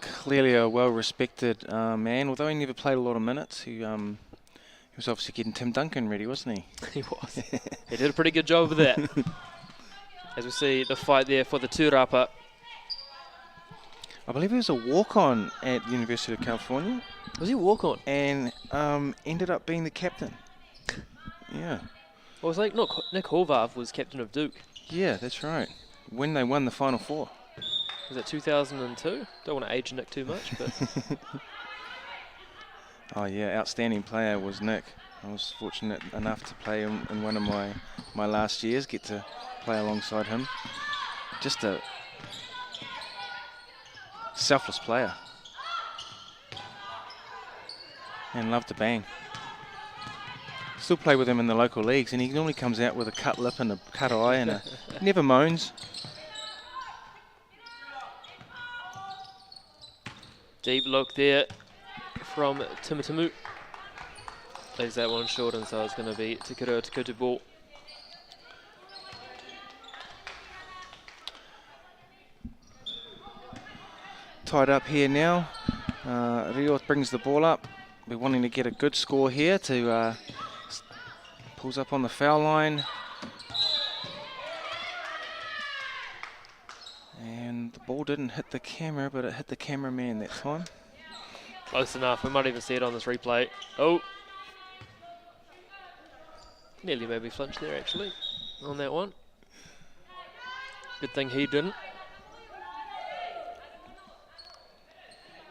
Clearly a well-respected man, although he never played a lot of minutes. He was obviously getting Tim Duncan ready, wasn't he? He was. He did a pretty good job of that. As we see the fight there for the tūrapa. I believe he was a walk-on at the University of California. Was he a walk-on? And ended up being the captain. Yeah. Well, it was like Nick Horvath was captain of Duke. Yeah, that's right. When they won the Final Four. Was it 2002? Don't want to age Nick too much, but... Oh yeah, outstanding player was Nick. I was fortunate enough to play in one of my last years, get to play alongside him. Just a selfless player. And loved to bang. Still play with him in the local leagues, and he normally comes out with a cut lip and a cut eye, and never moans. Deep look there from Timutamu. Leaves that one short, and so it's going to be Te Kura Koutu ball. Tied up here now. Rio brings the ball up. We're wanting to get a good score here to pulls up on the foul line. And the ball didn't hit the camera, but it hit the cameraman that time. Close enough. We might even see it on this replay. Oh. Nearly made me flinch there, actually, on that one. Good thing he didn't.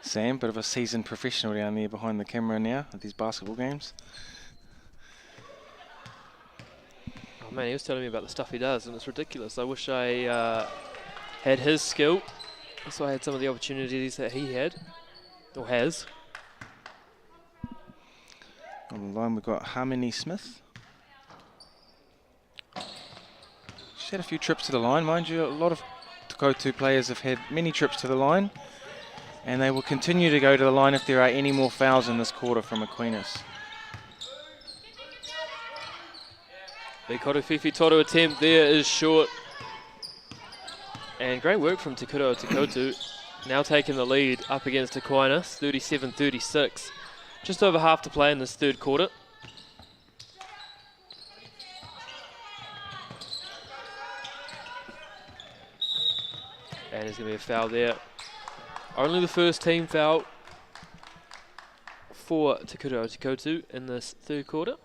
Sam, bit of a seasoned professional down there behind the camera now at these basketball games. Oh man, he was telling me about the stuff he does, and it's ridiculous. I wish I had his skill, so I had some of the opportunities that he had, or has. On the line we've got Harmony Smith. She's had a few trips to the line, mind you. A lot of Koutu players have had many trips to the line, and they will continue to go to the line if there are any more fouls in this quarter from Aquinas. The Korofifi Toru attempt there is short. And great work from Te Kura o Te Koutu. Now taking the lead up against Aquinas, 37-36. Just over half to play in this third quarter. And there's going to be a foul there. Only the first team foul for Te Kura o Te Koutu in this third quarter.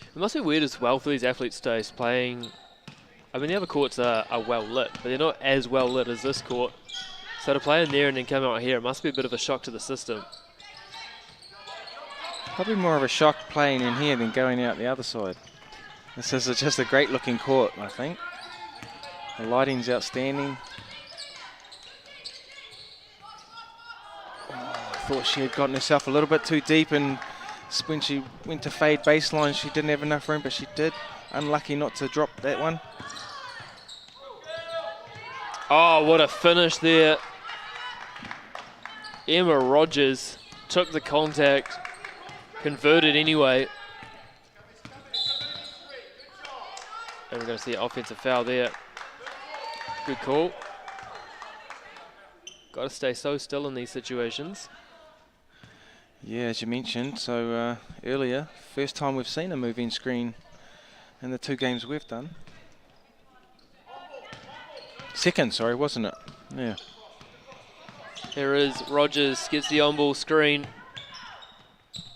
It must be weird as well for these athletes today playing. I mean, the other courts are well lit, but they're not as well lit as this court. So to play in there and then come out here, it must be a bit of a shock to the system. Probably more of a shock playing in here than going out the other side. This is just a great looking court, I think. The lighting's outstanding. Oh, I thought she had gotten herself a little bit too deep, and when she went to fade baseline, she didn't have enough room, but she did. Unlucky not to drop that one. Oh, what a finish there. Emma Rogers took the contact, converted anyway. And we're going to see an offensive foul there. Good call. Got to stay so still in these situations. Yeah, as you mentioned, so earlier, first time we've seen a moving screen in the two games we've done. Second, sorry, wasn't it? Yeah. Here is Rogers, gets the on-ball screen.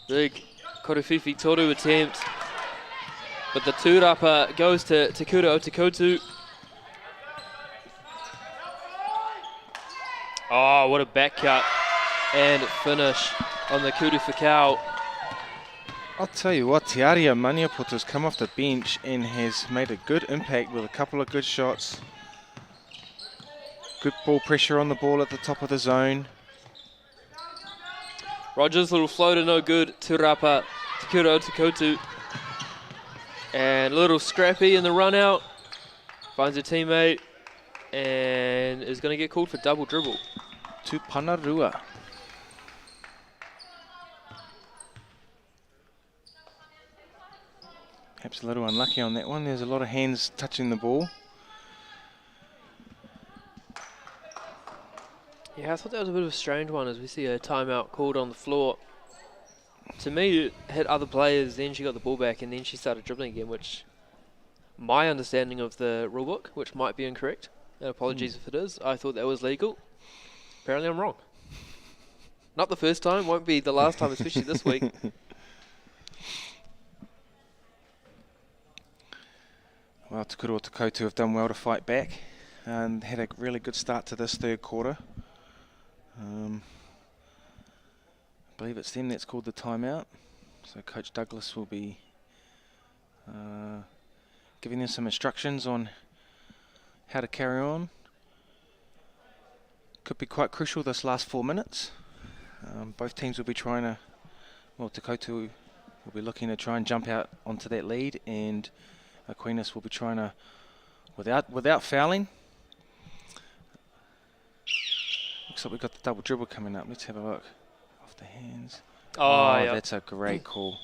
Big Korofifi Toru attempt. But the tūrapa goes to Te Kura o Te Koutu. Oh, what a back cut and finish on the Kuru Whakao. I'll tell you what, Te Aria Maniaputu's come off the bench and has made a good impact with a couple of good shots. Good ball pressure on the ball at the top of the zone. Rogers, little floater, no good. Tūrapa, Te Kura o Te Koutu. And a little scrappy in the run out. Finds a teammate and is going to get called for double dribble. Tupanarua. Perhaps a little unlucky on that one. There's a lot of hands touching the ball. Yeah, I thought that was a bit of a strange one as we see a timeout called on the floor. To me, it hit other players, then she got the ball back, and then she started dribbling again, which my understanding of the rulebook, which might be incorrect, and apologies if it is, I thought that was legal. Apparently I'm wrong. Not the first time, won't be the last time, especially this week. Well, Te Kura o Te Koutu have done well to fight back and had a really good start to this third quarter. I believe it's them that's called the timeout. So Coach Douglas will be giving them some instructions on how to carry on. Could be quite crucial this last 4 minutes. Both teams will be trying to, well, Te Koutu will be looking to try and jump out onto that lead, and Aquinas will be trying to, without fouling. Looks like we've got the double dribble coming up. Let's have a look. Off the hands. Oh, yeah. That's a great call.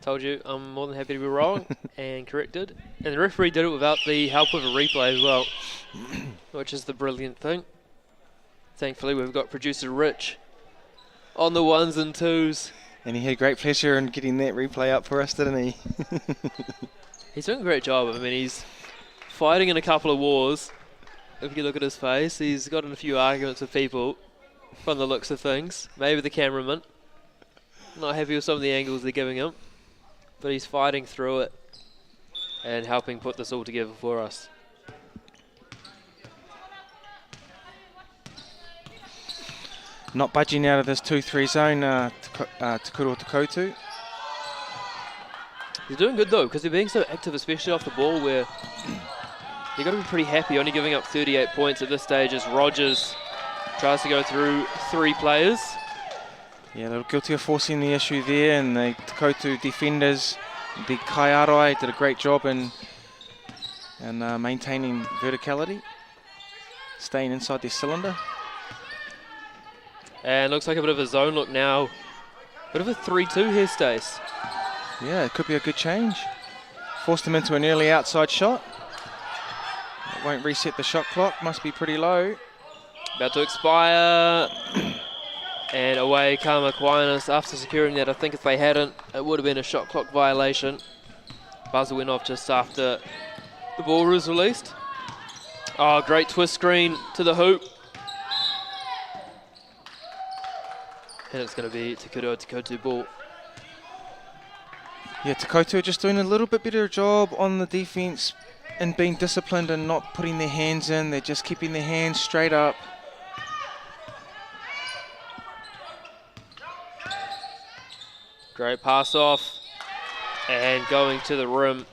Told you, I'm more than happy to be wrong and corrected. And the referee did it without the help of a replay as well, which is the brilliant thing. Thankfully, we've got producer Rich on the ones and twos. And he had great pleasure in getting that replay up for us, didn't he? He's doing a great job. I mean, he's fighting in a couple of wars. If you look at his face, he's gotten a few arguments with people from the looks of things. Maybe the cameraman. Not happy with some of the angles they're giving him. But he's fighting through it and helping put this all together for us. Not budging out of this 2-3 zone, Te Kura o Te Koutu. He's doing good though, because they're being so active, especially off the ball, where You've got to be pretty happy only giving up 38 points at this stage as Rogers tries to go through 3 players. Yeah, they were guilty of forcing the issue there, and the Koutu defenders, the Kaiarai, did a great job in maintaining verticality, staying inside their cylinder. And looks like a bit of a zone look now. Bit of a 3-2 here, Stace. Yeah, it could be a good change. Forced them into an early outside shot. It won't reset the shot clock, must be pretty low. About to expire. And away come Aquinas after securing that. I think if they hadn't, it would have been a shot clock violation. Buzzer went off just after the ball was released. Oh, great twist screen to the hoop. And it's going to be Kura Koutu ball. Yeah, Koutu are just doing a little bit better job on the defense and being disciplined and not putting their hands in. They're just keeping their hands straight up. Great pass off and going to the rim.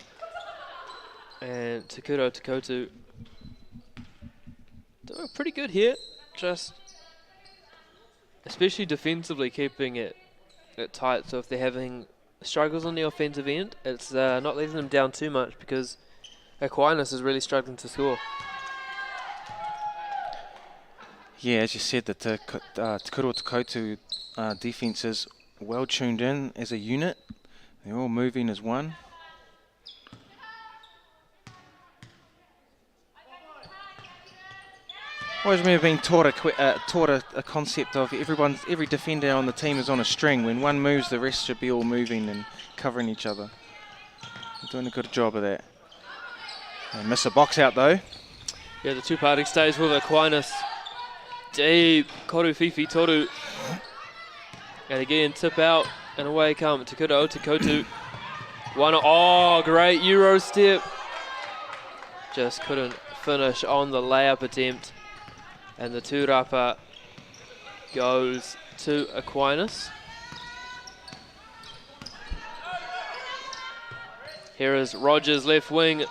And Kura Koutu doing pretty good here. Just especially defensively keeping it tight. So if they're having struggles on the offensive end, it's not letting them down too much because Aquinas is really struggling to score. Yeah, as you said, the Kura Koutu defense is well tuned in as a unit. They're all moving as one. Always remember being taught a concept of every defender on the team is on a string. When one moves, the rest should be all moving and covering each other. They're doing a good job of that. They miss a box out though. Yeah, the two-party stays with Aquinas. Deep, Koru Fifi Toru. And again, tip out and away come Kura Koutu. Oh, great Euro step. Just couldn't finish on the layup attempt. And the tūrapa goes to Aquinas. Here is Rogers left wing.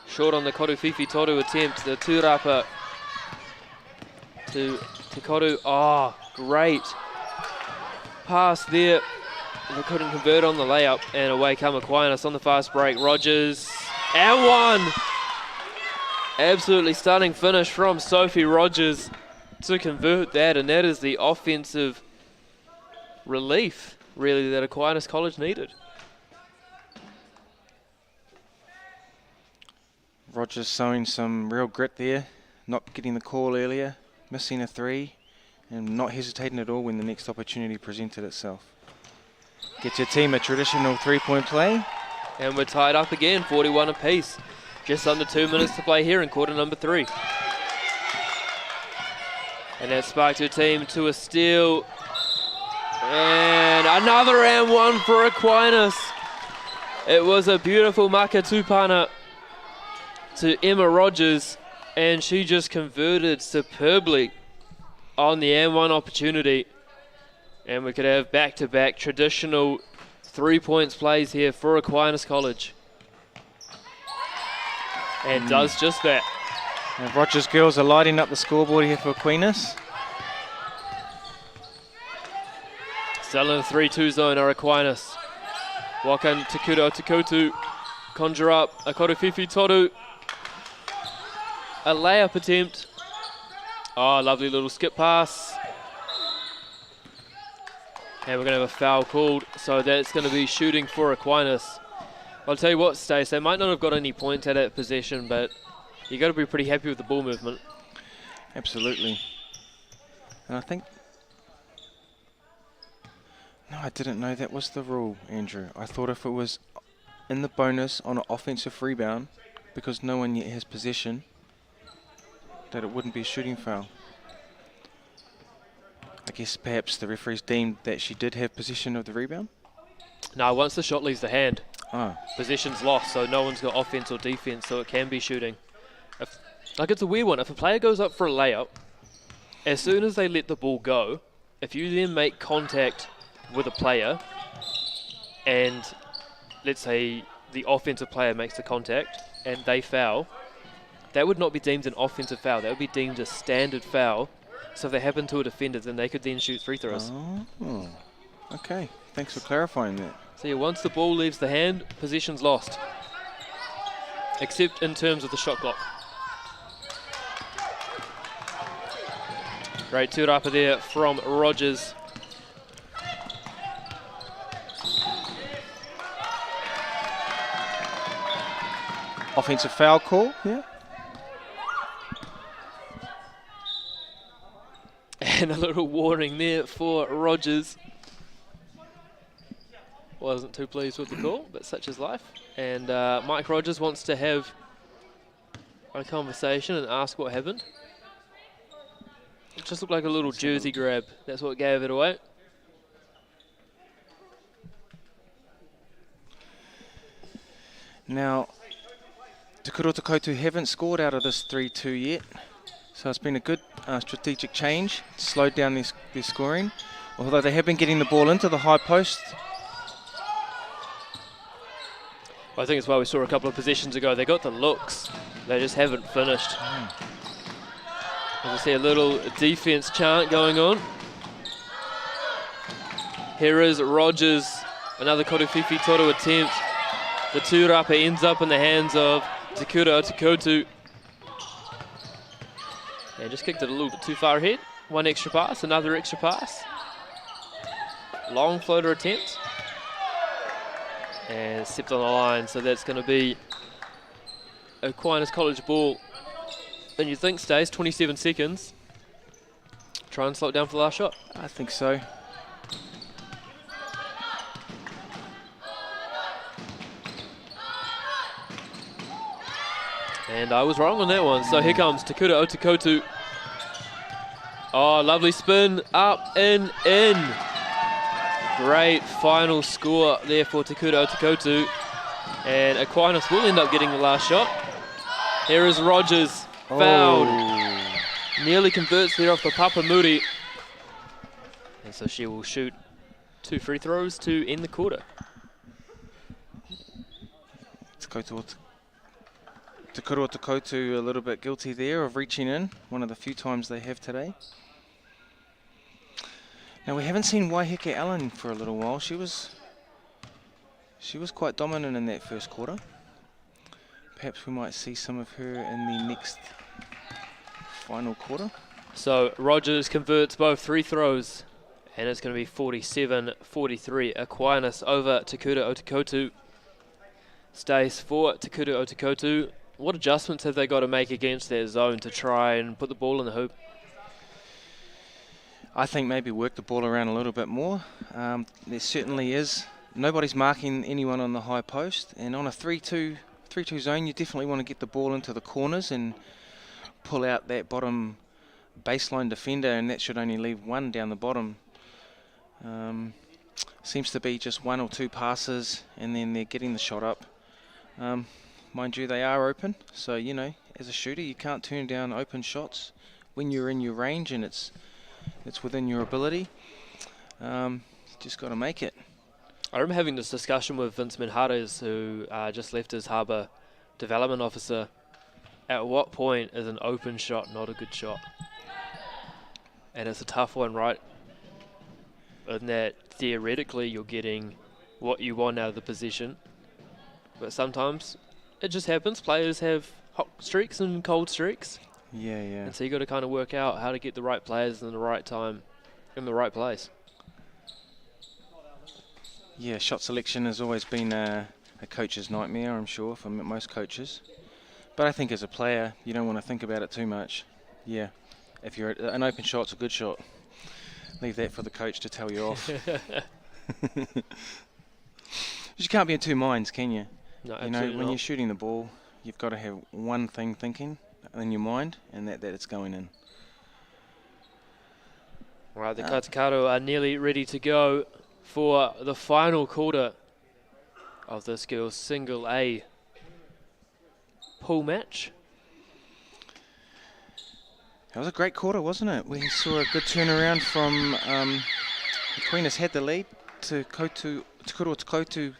Short on the Koru Fifi Toru attempt. The tūrapa to Koru. Oh, great pass there. They couldn't convert on the layup. And away come Aquinas on the fast break. Rogers and one. Absolutely stunning finish from Sophie Rogers to convert that, and that is the offensive relief, really, that Aquinas College needed. Rogers showing some real grit there, not getting the call earlier, missing a 3, and not hesitating at all when the next opportunity presented itself. Get your team a traditional 3-point play. And we're tied up again, 41 apiece. Just under 2 minutes to play here in quarter number 3. And that sparked her team to a steal. And another and one for Aquinas. It was a beautiful maka tupana to Emma Rogers, and she just converted superbly on the and one opportunity. And we could have back-to-back traditional 3-point plays here for Aquinas College. And does just that. And Rogers girls are lighting up the scoreboard here for Aquinas. Still in the 3-2 zone are Aquinas. Walk in Kura Koutu. Conjure up a Koru Fifi Toru. A layup attempt. Oh, lovely little skip pass. And we're going to have a foul called. So that's going to be shooting for Aquinas. I'll tell you what, Stace, they might not have got any points out of possession, but you got to be pretty happy with the ball movement. Absolutely. And I think... No, I didn't know that was the rule, Andrew. I thought if it was in the bonus on an offensive rebound, because no one yet has possession, that it wouldn't be a shooting foul. I guess perhaps the referees deemed that she did have possession of the rebound? No, once the shot leaves the hand, Oh. possession's lost, so no one's got offense or defense, so it can be shooting. It's a weird one. If a player goes up for a layup, as soon as they let the ball go, if you then make contact with a player, and let's say the offensive player makes the contact, and they foul, that would not be deemed an offensive foul. That would be deemed a standard foul. So if they happen to a defender, then they could then shoot free throws. Oh, okay. Thanks for clarifying that. So yeah, once the ball leaves the hand, possession's lost. Except in terms of the shot clock. Great tūrapa there from Rogers. Offensive foul call, yeah. And a little warning there for Rogers. Wasn't too pleased with the call, but such is life. And Mike Rogers wants to have a conversation and ask what happened. It just looked like a little jersey grab. That's what gave it away. Now, Te Kura o Te Koutu haven't scored out of this 3-2 yet. So it's been a good strategic change. Slowed down their scoring. Although they have been getting the ball into the high post. Well, I think it's why we saw a couple of possessions ago. They got the looks. They just haven't finished. As I see a little defense chant going on. Here is Rogers. Another Korowhiwhi Toru attempt. The tūrapa ends up in the hands of Te Kura o Te Koutu. And just kicked it a little bit too far ahead. One extra pass, another extra pass. Long floater attempt. And stepped on the line, so that's going to be Aquinas College ball. And you think, Stace, 27 seconds. Try and slow it down for the last shot. I think so. And I was wrong on that one. So here comes Te Kura o Te Koutu. Oh, lovely spin. Up, in. Great final score there for Te Kura o Te Koutu. And Aquinas will end up getting the last shot. Here is Rogers. Fouled. Nearly converts there off the Papamuri. And so she will shoot 2 free throws to end the quarter. Te Kura o Te Koutu a little bit guilty there of reaching in. One of the few times they have today. Now we haven't seen Waiheke Allen for a little while. She was quite dominant in that first quarter. Perhaps we might see some of her in the next final quarter. So Rogers converts both free throws, and it's going to be 47-43. Aquinas over Te Kura o Te Koutu. Stace for Te Kura o Te Koutu. What adjustments have they got to make against their zone to try and put the ball in the hoop? I think maybe work the ball around a little bit more. There certainly is. Nobody's marking anyone on the high post, and on a 3-2 zone, you definitely want to get the ball into the corners and pull out that bottom baseline defender, and that should only leave one down the bottom. Seems to be just 1 or 2 passes, and then they're getting the shot up. Mind you, they are open, so you know, as a shooter, you can't turn down open shots when you're in your range and it's within your ability. You just got to make it. I remember having this discussion with Vince Menhares, who just left as Harbour Development Officer. At what point is an open shot not a good shot? And it's a tough one, right? In that theoretically you're getting what you want out of the position, but sometimes it just happens. Players have hot streaks and cold streaks. Yeah. And so you got to kind of work out how to get the right players in the right time, in the right place. Yeah, shot selection has always been a coach's nightmare, I'm sure, for most coaches. But I think as a player, you don't want to think about it too much. Yeah, if you're an open shot's a good shot. Leave that for the coach to tell you off. You can't be in two minds, can you? No, you know, absolutely when not. you're shooting the ball, you've got to have one thing thinking in your mind, and that it's going in. Right, the Katakaro are nearly ready to go for the final quarter of this girls' single A pool match. That was a great quarter, wasn't it? We saw a good turnaround from Aquinas had the lead to Koutu. Te Kura o Te Koutu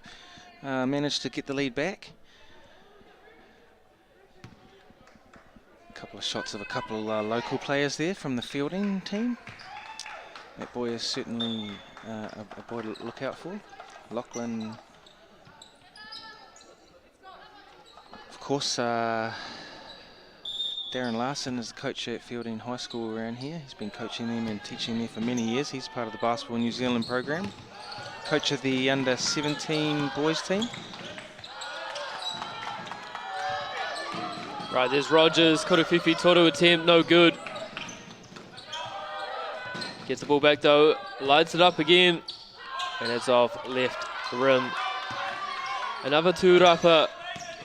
managed to get the lead back. Couple of shots of a couple local players there from the fielding team. That boy is certainly a boy to look out for. Lachlan, of course, Darren Larson is the coach at Fielding High School around here. He's been coaching them and teaching there for many years. He's part of the Basketball New Zealand program. Coach of the under-17 boys team. Right, there's Rogers. Korofifi Toru attempt, no good. Gets the ball back though, lights it up again, and it's off left rim. Another tūrapa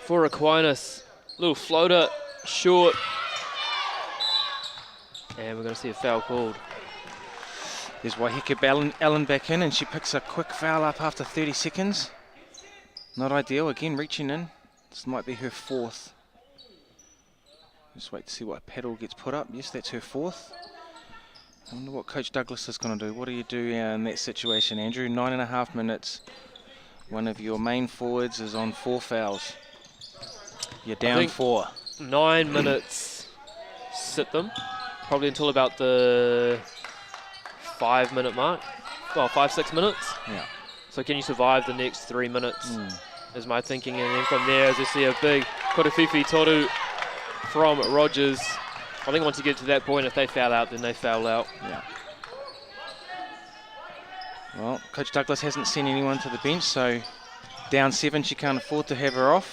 for Aquinas. Little floater, short. And we're going to see a foul called. There's Waiheke Allen back in, and she picks a quick foul up after 30 seconds. Not ideal, again reaching in. This might be her fourth. Just wait to see what paddle gets put up. Yes, that's her fourth. I wonder what Coach Douglas is going to do. What do you do in that situation, Andrew? 9.5 minutes. One of your main forwards is on 4 fouls. You're down 4. 9 minutes. Sit them. Probably until about the 5-minute mark. Oh, 5-6 minutes. Yeah. So can you survive the next 3 minutes? Is my thinking. And then from there, as you see a big Korofifi Toru from Rogers. I think once you get to that point, if they foul out, then they foul out. Yeah. Well, Coach Douglas hasn't sent anyone to the bench, so down 7, she can't afford to have her off.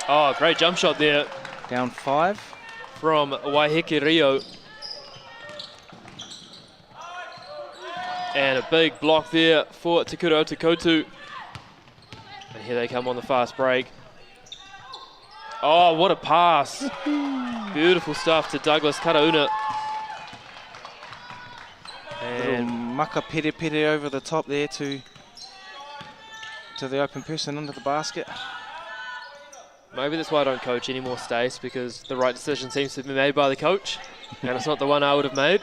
Oh, great jump shot there. Down 5. From Waiheke Rio. And a big block there for Te Kura Koutu. And here they come on the fast break. Oh, what a pass. Beautiful stuff to Douglas Karauna. Little maka pere pere over the top there to the open person under the basket. Maybe that's why I don't coach anymore, Stace, because the right decision seems to be made by the coach, and it's not the one I would have made.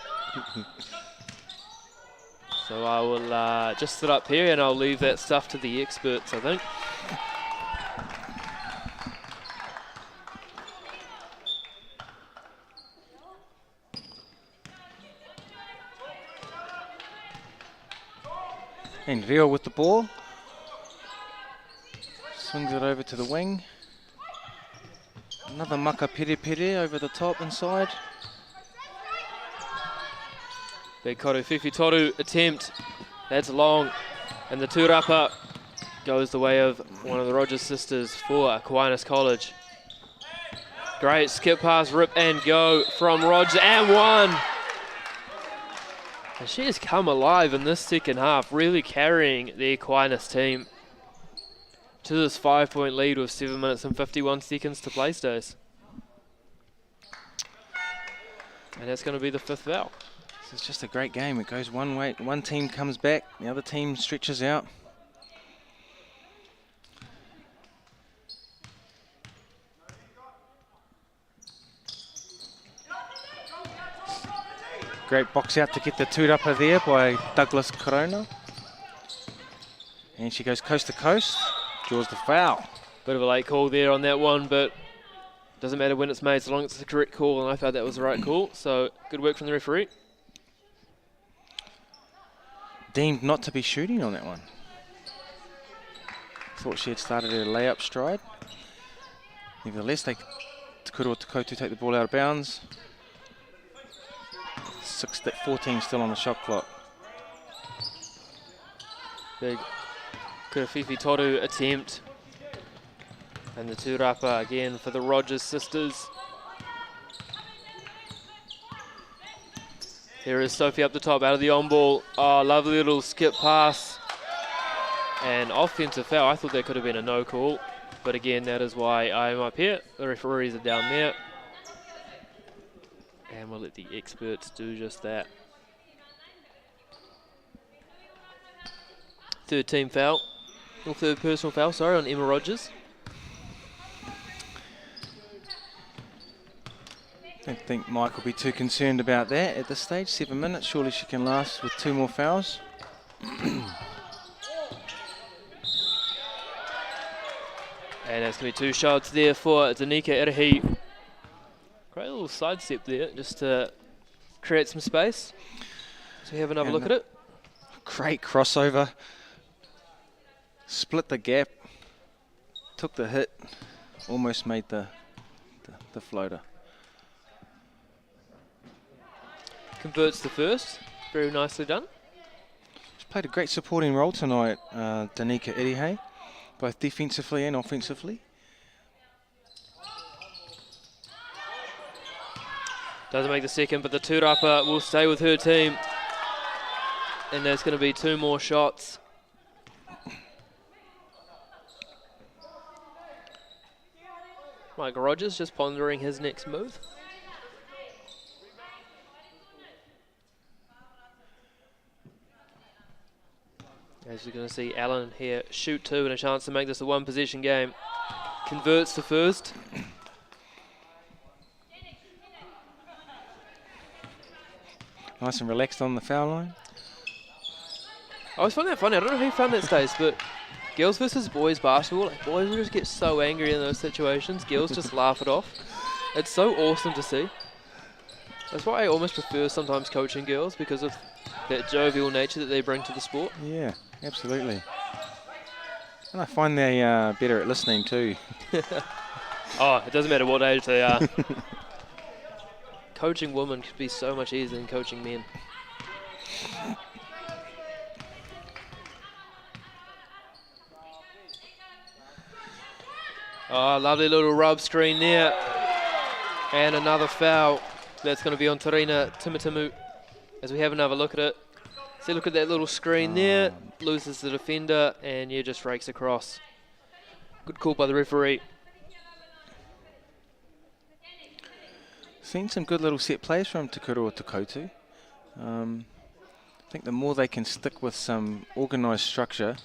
So I will just sit up here and I'll leave that stuff to the experts, I think. And Rio with the ball. Swings it over to the wing. Another maka pere pere over the top inside. Big Korofifi Toru attempt. That's long. And the tūrapa goes the way of one of the Rogers sisters for Aquinas College. Great skip pass, rip and go from Rogers, and one. And she has come alive in this second half, really carrying the Aquinas team to this 5-point lead with 7 minutes and 51 seconds to play, Stace. And that's going to be the 5th foul. This is just a great game. It goes one way, one team comes back, the other team stretches out. Great box out to get the tūrapa there by Douglas Corona. And she goes coast to coast, draws the foul. Bit of a late call there on that one, but doesn't matter when it's made, so long as it's the correct call, and I felt that was the right call. So good work from the referee. Deemed not to be shooting on that one. Thought she had started her layup stride. Nevertheless, Te Kura Koutu take the ball out of bounds. 14 still on the shot clock. Big Korofifi Toru attempt. And the tūrapa again for the Rogers sisters. Here is Sophie up the top, out of the on ball. Oh, lovely little skip pass. And offensive foul. I thought that could have been a no call. But again, that is why I'm up here. The referees are down there. And we'll let the experts do just that. Third team foul. Or third personal foul, sorry, on Emma Rogers. I don't think Mike will be too concerned about that at this stage. 7 minutes, surely she can last with 2 more fouls. And that's going to be 2 shots there for Danica Erehi. Great little sidestep there, just to create some space. So we have another look at it. Great crossover. Split the gap. Took the hit. Almost made the floater. Converts the first. Very nicely done. She's played a great supporting role tonight, Danica Irihe, both defensively and offensively. Doesn't make the second, but the tūrapa will stay with her team. And there's going to be 2 more shots. Mike Rogers just pondering his next move. As you're going to see Allen here shoot 2 and a chance to make this a 1-possession game. Converts the first. Nice and relaxed on the foul line. I always find that funny. I don't know who found that, Stace, but girls versus boys basketball, like boys will just get so angry in those situations. Girls just laugh it off. It's so awesome to see. That's why I almost prefer sometimes coaching girls, because of that jovial nature that they bring to the sport. Yeah, absolutely. And I find they are better at listening too. Oh, it doesn't matter what age they are. Coaching women could be so much easier than coaching men. Oh, lovely little rub screen there. And another foul. That's going to be on Tarina Timatamu as we have another look at it. See, look at that little screen there. Loses the defender and yeah, just rakes across. Good call by the referee. Seen some good little set plays from Te Kura o Te Koutu. I think the more they can stick with some organised structure,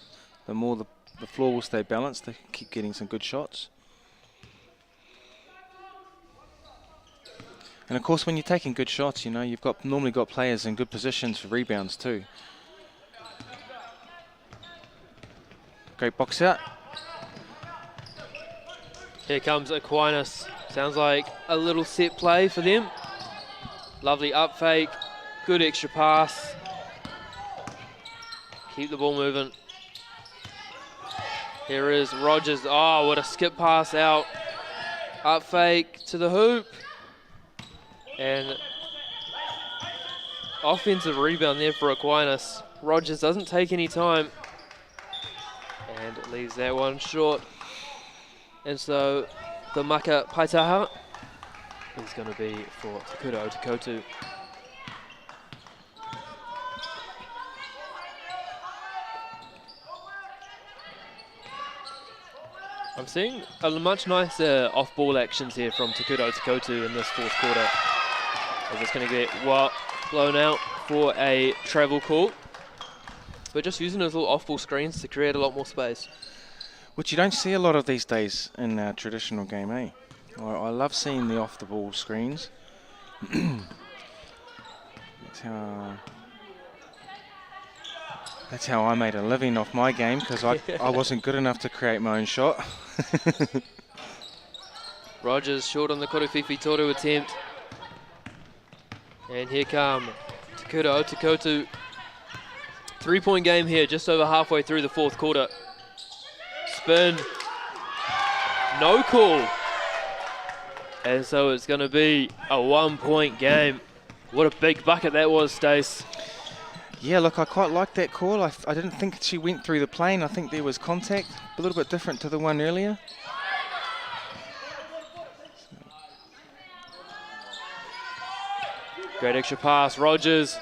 the more the floor will stay balanced. They can keep getting some good shots. And of course, when you're taking good shots, you know, you've normally got players in good positions for rebounds too. Great box out. Here comes Aquinas. Sounds like a little set play for them. Lovely up fake. Good extra pass. Keep the ball moving. Here is Rogers. Oh, what a skip pass out. Up fake to the hoop. And offensive rebound there for Aquinas. Rogers doesn't take any time. And leaves that one short. And so the maka paitaha is going to be for Te Kura o Te Koutu. I'm seeing a much nicer off-ball actions here from Te Kura o Te Koutu in this fourth quarter. As it's going to get blown out for a travel call. But just using those little off-ball screens to create a lot more space. Which you don't see a lot of these days in our traditional game, eh? I love seeing the off-the-ball screens. That's how I made a living off my game, because I wasn't good enough to create my own shot. Rogers short on the Korowhiwhi Toru attempt. And here come Te Kura o Te Koutu. 3-point game here, just over halfway through the fourth quarter. Spin. No call. And so it's going to be a 1-point game. What a big bucket that was, Stace. Yeah, look, I quite liked that call. I didn't think she went through the plane. I think there was contact, a little bit different to the one earlier. Great extra pass, Rogers,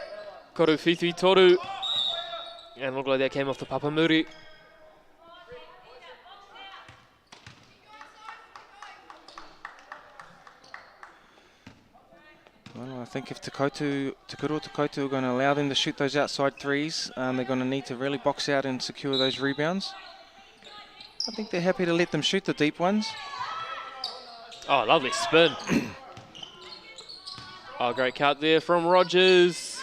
Korowhiwhi Toru. And looked like that came off the Papamuri. Well, I think if Te Kura o Te Koutu are going to allow them to shoot those outside threes, they're going to need to really box out and secure those rebounds. I think they're happy to let them shoot the deep ones. Oh, lovely spin. Oh, great cut there from Rogers.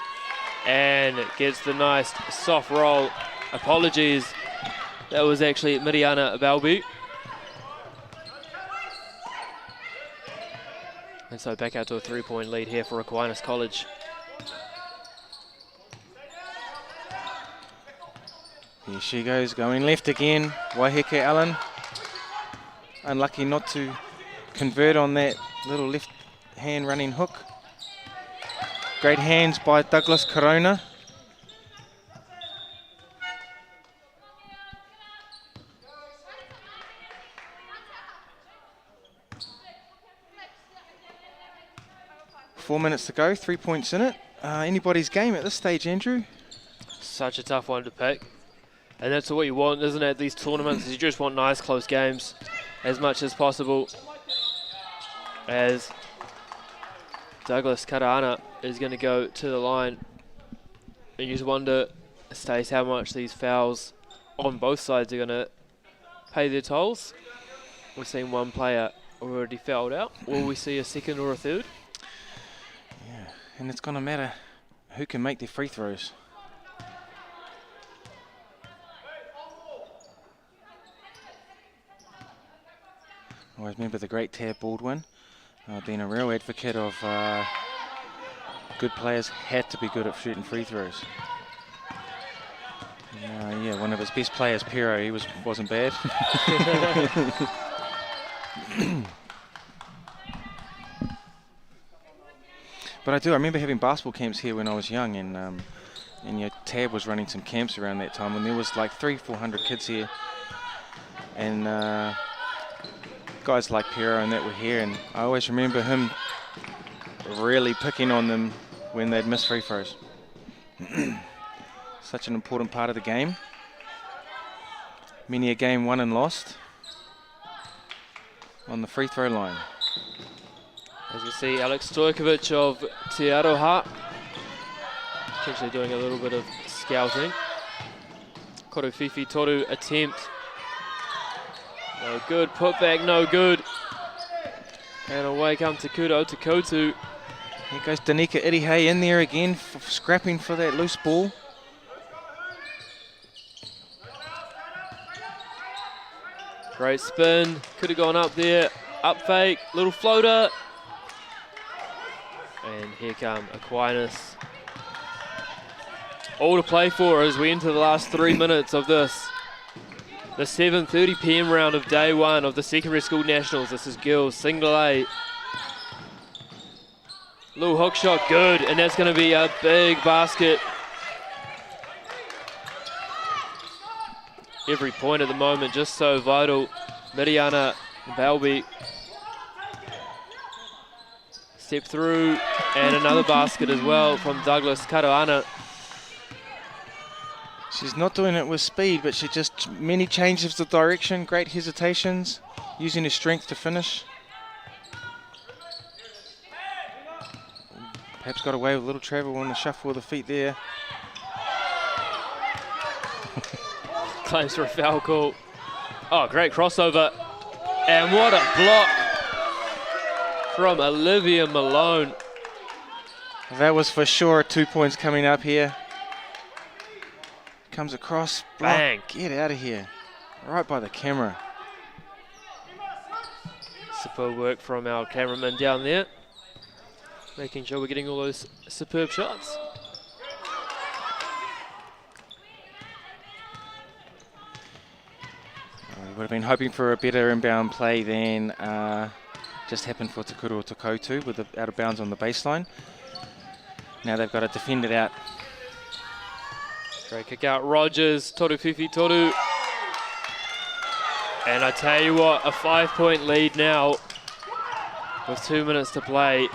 And it gets the nice soft roll. Apologies. That was actually Miriana Balbi. And so back out to a 3-point lead here for Aquinas College. Here she goes, going left again. Waiheke Allen. Unlucky not to convert on that little left hand running hook. Great hands by Douglas Corona. Four minutes to go, 3 points in it. Anybody's game at this stage, Andrew? Such a tough one to pick. And that's what you want, isn't it, these tournaments? You just want nice, close games as much as possible. As Douglas Karaana is going to go to the line. And you just wonder, Stace, how much these fouls on both sides are going to pay their tolls. We've seen one player already fouled out. Will we see a second or a third? Yeah, and it's going to matter who can make their free throws. I always remember the great Tab Baldwin being a real advocate of good players had to be good at shooting free throws. Yeah, one of his best players, Pero, he wasn't bad. But I remember having basketball camps here when I was young, and Tab was running some camps around that time, and there was like 300-400 kids here, and guys like Pero and that were here, and I always remember him really picking on them when they'd miss free throws. Such an important part of the game. Many a game won and lost on the free throw line. As we see Alex Stojkovic of Te Aroha potentially doing a little bit of scouting. Korofifi Toru attempt. No good, put back, no good. And away come to Koutu. Here goes Danica Irihe in there again, scrapping for that loose ball. Great spin, could have gone up there. Up fake, little floater. And here come Aquinas. All to play for as we enter the last 3 minutes of this. The 7:30 PM round of day one of the Secondary School Nationals. This is girls, single A. Little hook shot, good, and that's going to be a big basket. Every point at the moment just so vital. Miriana Balbi. Step through, and another basket as well from Douglas Karaana. She's not doing it with speed, but she just many changes of direction, great hesitations, using her strength to finish. Perhaps got away with a little travel on the shuffle of the feet there. Claims for a foul call. Oh, great crossover. And what a block from Olivia Malone. That was for sure 2 points coming up here. Comes across, block, Bang. Get out of here. Right by the camera. Superb work from our cameraman down there. Making sure we're getting all those superb shots. We would have been hoping for a better inbound play than just happened for Te Kura o Te Koutu with the out of bounds on the baseline. Now they've got to defend it out. Great kick out, Rogers, Toru Fifi Toru. And I tell you what, a 5-point lead now with 2 minutes to play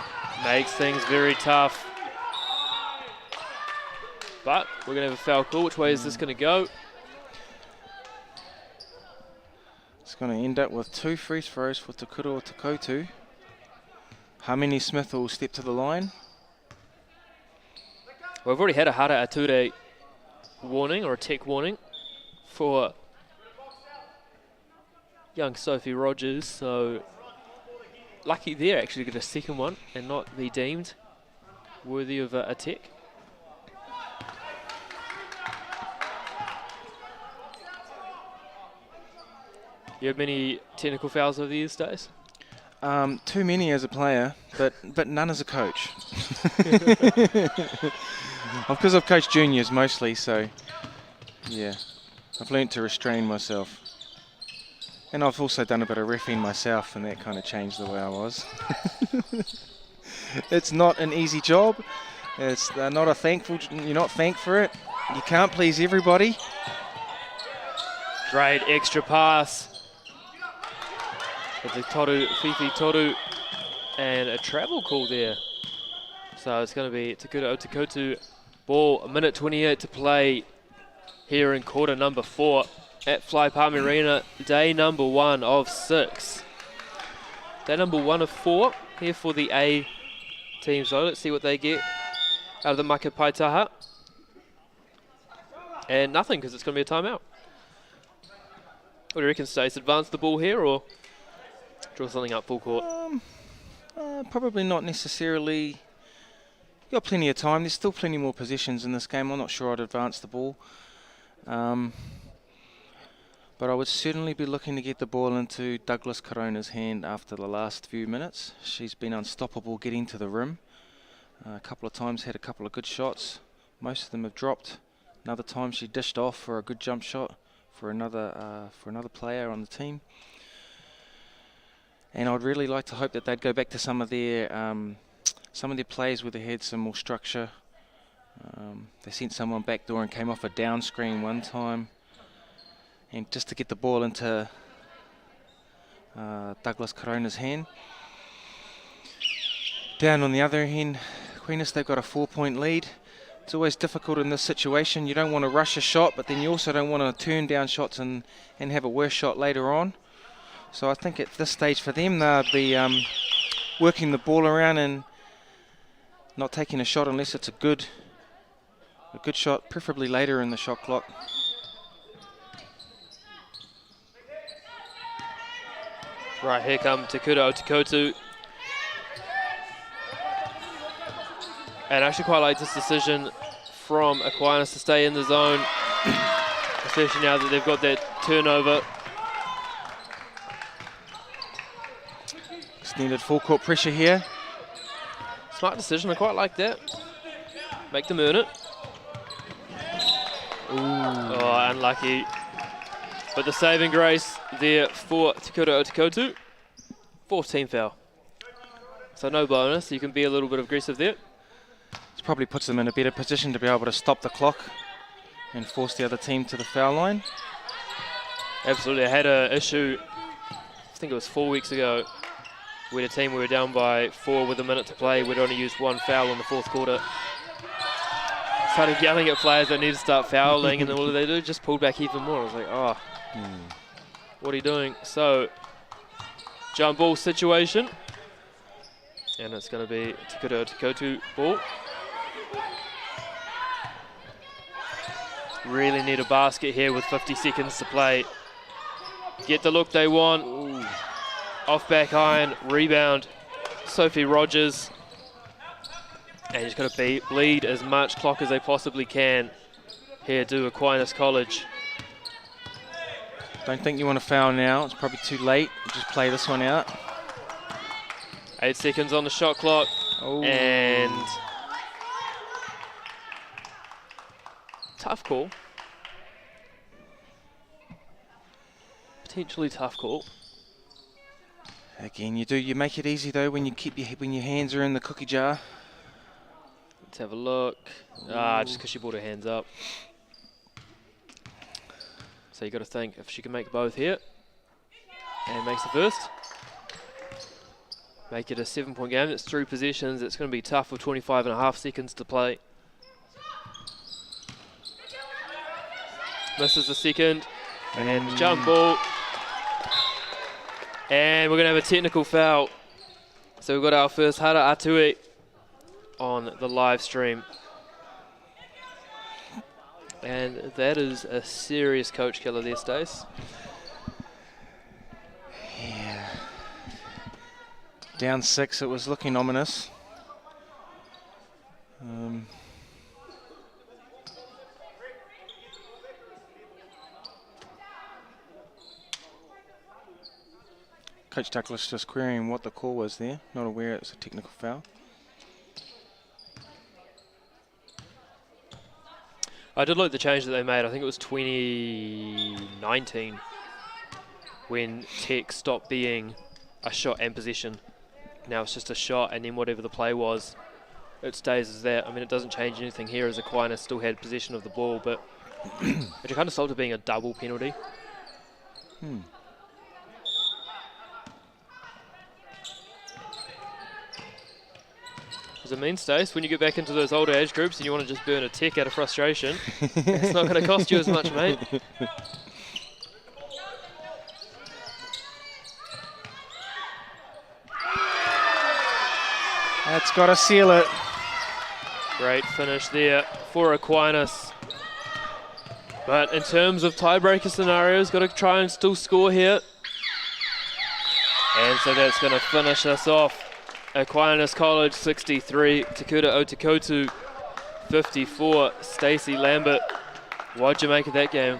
makes things very tough. But we're going to have a foul call. Which way is this going to go? It's going to end up with 2 free throws for Te Kura o Te Koutu. Hamini Smith will step to the line. We've already had a Hara Ature warning, or a tech warning, for young Sophie Rogers, so lucky there actually to get a second one and not be deemed worthy of a tech. You have many technical fouls over these days? Too many as a player, but none as a coach. Because I've coached juniors mostly, so yeah, I've learnt to restrain myself. And I've also done a bit of reffing myself, and that kind of changed the way I was. It's not an easy job. It's not a thankful. You're not thanked for it. You can't please everybody. Great extra pass. With the Fifi Toru, and a travel call there. So it's going to be Kura Koutu ball, 1:28 to play here in quarter number 4 at Fly Palmy Arena, day number 1 of 6. Day number 1 of 4 here for the A team. So let's see what they get out of the Maka Paitaha. And nothing, because it's going to be a timeout. What do you reckon, Stace? Advance the ball here or draw something up full court? Probably not necessarily. Got plenty of time. There's still plenty more possessions in this game. I'm not sure I'd advance the ball. But I would certainly be looking to get the ball into Douglas Corona's hand after the last few minutes. She's been unstoppable getting to the rim. A couple of times had a couple of good shots. Most of them have dropped. Another time she dished off for a good jump shot for another player on the team. And I'd really like to hope that they'd go back to some of their plays where they had some more structure. They sent someone backdoor and came off a down screen one time. And just to get the ball into Douglas Corona's hand. Down on the other hand, Aquinas, they've got a 4-point lead. It's always difficult in this situation. You don't want to rush a shot, but then you also don't want to turn down shots and have a worse shot later on. So I think at this stage for them, they'll be working the ball around and not taking a shot unless it's a good shot, preferably later in the shot clock. Right, here come Kura Koutu. And I actually quite like this decision from Aquinas to stay in the zone, especially now that they've got that turnover. Extended full court pressure here. Smart decision, I quite like that. Make them earn it. Ooh. Oh, unlucky. But the saving grace there for Kura Koutu. 14 foul. So no bonus, you can be a little bit aggressive there. This probably puts them in a better position to be able to stop the clock and force the other team to the foul line. Absolutely, I had an issue, I think it was 4 weeks ago, with a team we were down by 4 with a minute to play. We'd only used 1 foul in the 4th quarter. Started yelling at players they need to start fouling, and then what did they do? Just pulled back even more. I was like, oh, what are you doing? So, jump ball situation. And it's going to be Kura Koutu ball. Really need a basket here with 50 seconds to play. Get the look they want. Ooh. Off back iron, rebound. Sophie Rogers. And he's got to bleed as much clock as they possibly can here to Aquinas College. Don't think you want to foul now. It's probably too late. Just play this one out. 8 seconds on the shot clock. Oh. And tough call. Potentially tough call. Again, you make it easy though when your hands are in the cookie jar. Let's have a look. Just because she brought her hands up. So you got to think if she can make both here and makes the first. Make it a 7-point game. It's 3 possessions. It's going to be tough with 25.5 seconds to play. Misses the second. And jump ball. And we're going to have a technical foul. So we've got our first Hara Atue on the live stream. And that is a serious coach killer there, Stace. Yeah. Down 6, it was looking ominous. Coach Douglas just querying what the call was there. Not aware it's a technical foul. I did like the change that they made. I think it was 2019 when Tech stopped being a shot and possession. Now it's just a shot, and then whatever the play was, it stays as that. I mean, it doesn't change anything here as Aquinas still had possession of the ball, but it kind of stopped it being a double penalty. Does it mean, Stace, when you get back into those older age groups and you want to just burn a Tech out of frustration, it's not going to cost you as much, mate. That's got to seal it. Great finish there for Aquinas. But in terms of tiebreaker scenarios, got to try and still score here. And so that's going to finish us off. Aquinas College 63, Kura Koutu 54. Stacey Lambert, what'd you make of that game?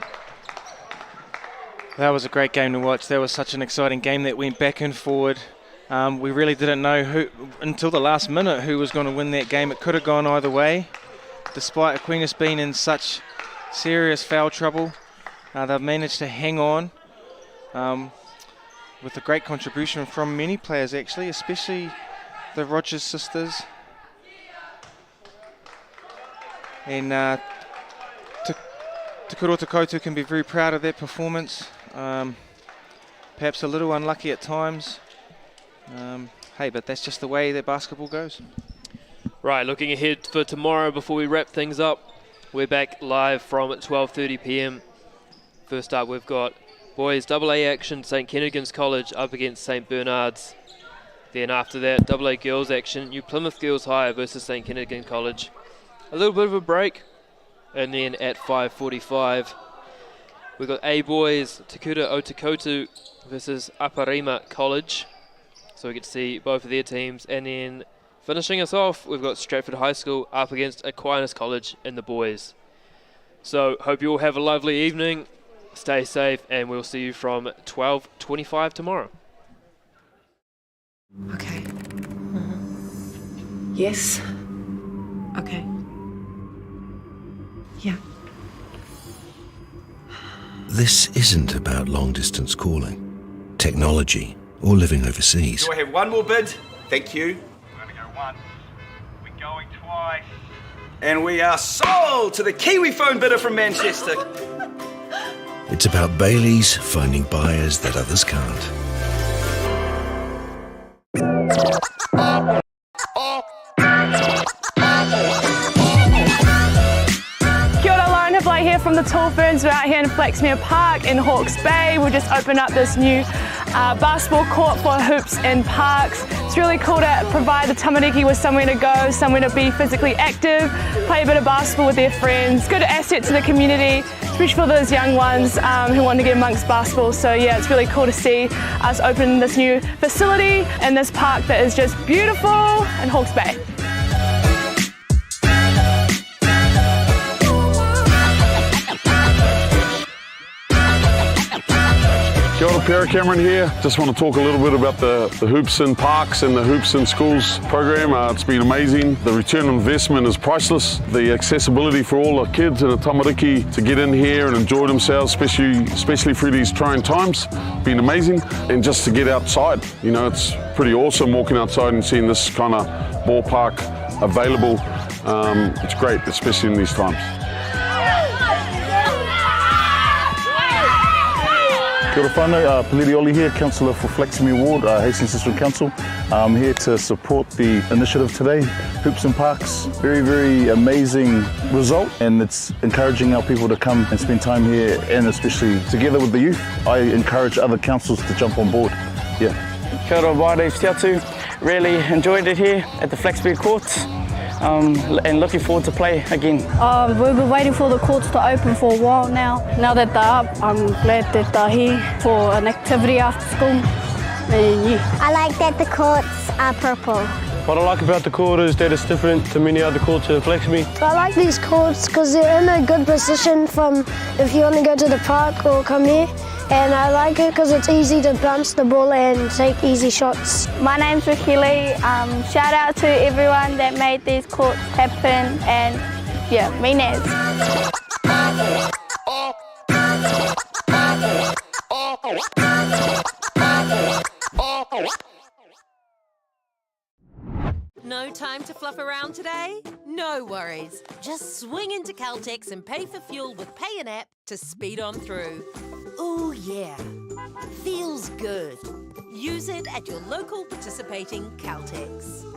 That was a great game to watch. That was such an exciting game that went back and forward. We really didn't know who until the last minute who was going to win that game. It could have gone either way. Despite Aquinas being in such serious foul trouble, they've managed to hang on with a great contribution from many players actually, especially the Rogers sisters. And Kura Koutu can be very proud of their performance. Perhaps a little unlucky at times. Hey, but that's just the way that basketball goes. Right, looking ahead for tomorrow before we wrap things up. We're back live from 12:30 p.m. First up, we've got boys AA action, St. Kentigern's College up against St. Bernard's. Then after that, AA girls action, New Plymouth Girls High versus St. Kentigern College. A little bit of a break. And then at 5:45, we've got A boys, Kura Koutu versus Aparima College. So we get to see both of their teams. And then finishing us off, we've got Stratford High School up against Aquinas College in the boys. So hope you all have a lovely evening. Stay safe, and we'll see you from 12:25 tomorrow. Okay. Yes. Okay. Yeah. This isn't about long-distance calling, technology, or living overseas. Do I have one more bid? Thank you. We're going to go once. We're going twice. And we are sold to the Kiwi phone bidder from Manchester. It's about Bailey's finding buyers that others can't. Kia ora, Lauren Hiblay here from the Tall Ferns. We're out here in Flaxmere Park in Hawke's Bay. We've just opened up this new basketball court for hoops and parks. It's really cool to provide the tamariki with somewhere to go, somewhere to be physically active, play a bit of basketball with their friends. Good asset to the community, especially for those young ones who want to get amongst basketball. So yeah, it's really cool to see us open this new facility in this park that is just beautiful in Hawke's Bay. Kia ora, Pierre Cameron here. Just want to talk a little bit about the Hoops in Parks and the Hoops in Schools program. It's been amazing. The return on investment is priceless. The accessibility for all the kids and the tamariki to get in here and enjoy themselves, especially through these trying times, been amazing. And just to get outside, you know, it's pretty awesome walking outside and seeing this kind of ballpark available. It's great, especially in these times. Kia ora whānau, Peliri Oli here, Councillor for Flaxmere Ward, Hastings District Council. I'm here to support the initiative today, Hoops and Parks. Very, very amazing result, and it's encouraging our people to come and spend time here, and especially together with the youth. I encourage other councils to jump on board. Yeah. Kia ora wāre Koutu. Really enjoyed it here at the Flaxmere Courts. And looking forward to play again. We've been waiting for the courts to open for a while now. Now that they're up, I'm glad that they're here for an activity after school. And yeah. I like that the courts are purple. What I like about the court is that it's different to many other courts in Flaxmere. I like these courts because they're in a good position from if you want to go to the park or come here. and I like it because it's easy to bounce the ball and take easy shots. My name's Ricky Lee. Shout out to everyone that made these courts happen, and yeah, me Naz. No time to fluff around today? No worries. Just swing into Caltex and pay for fuel with Pay an App to speed on through. Ooh, yeah. Feels good. Use it at your local participating Caltex.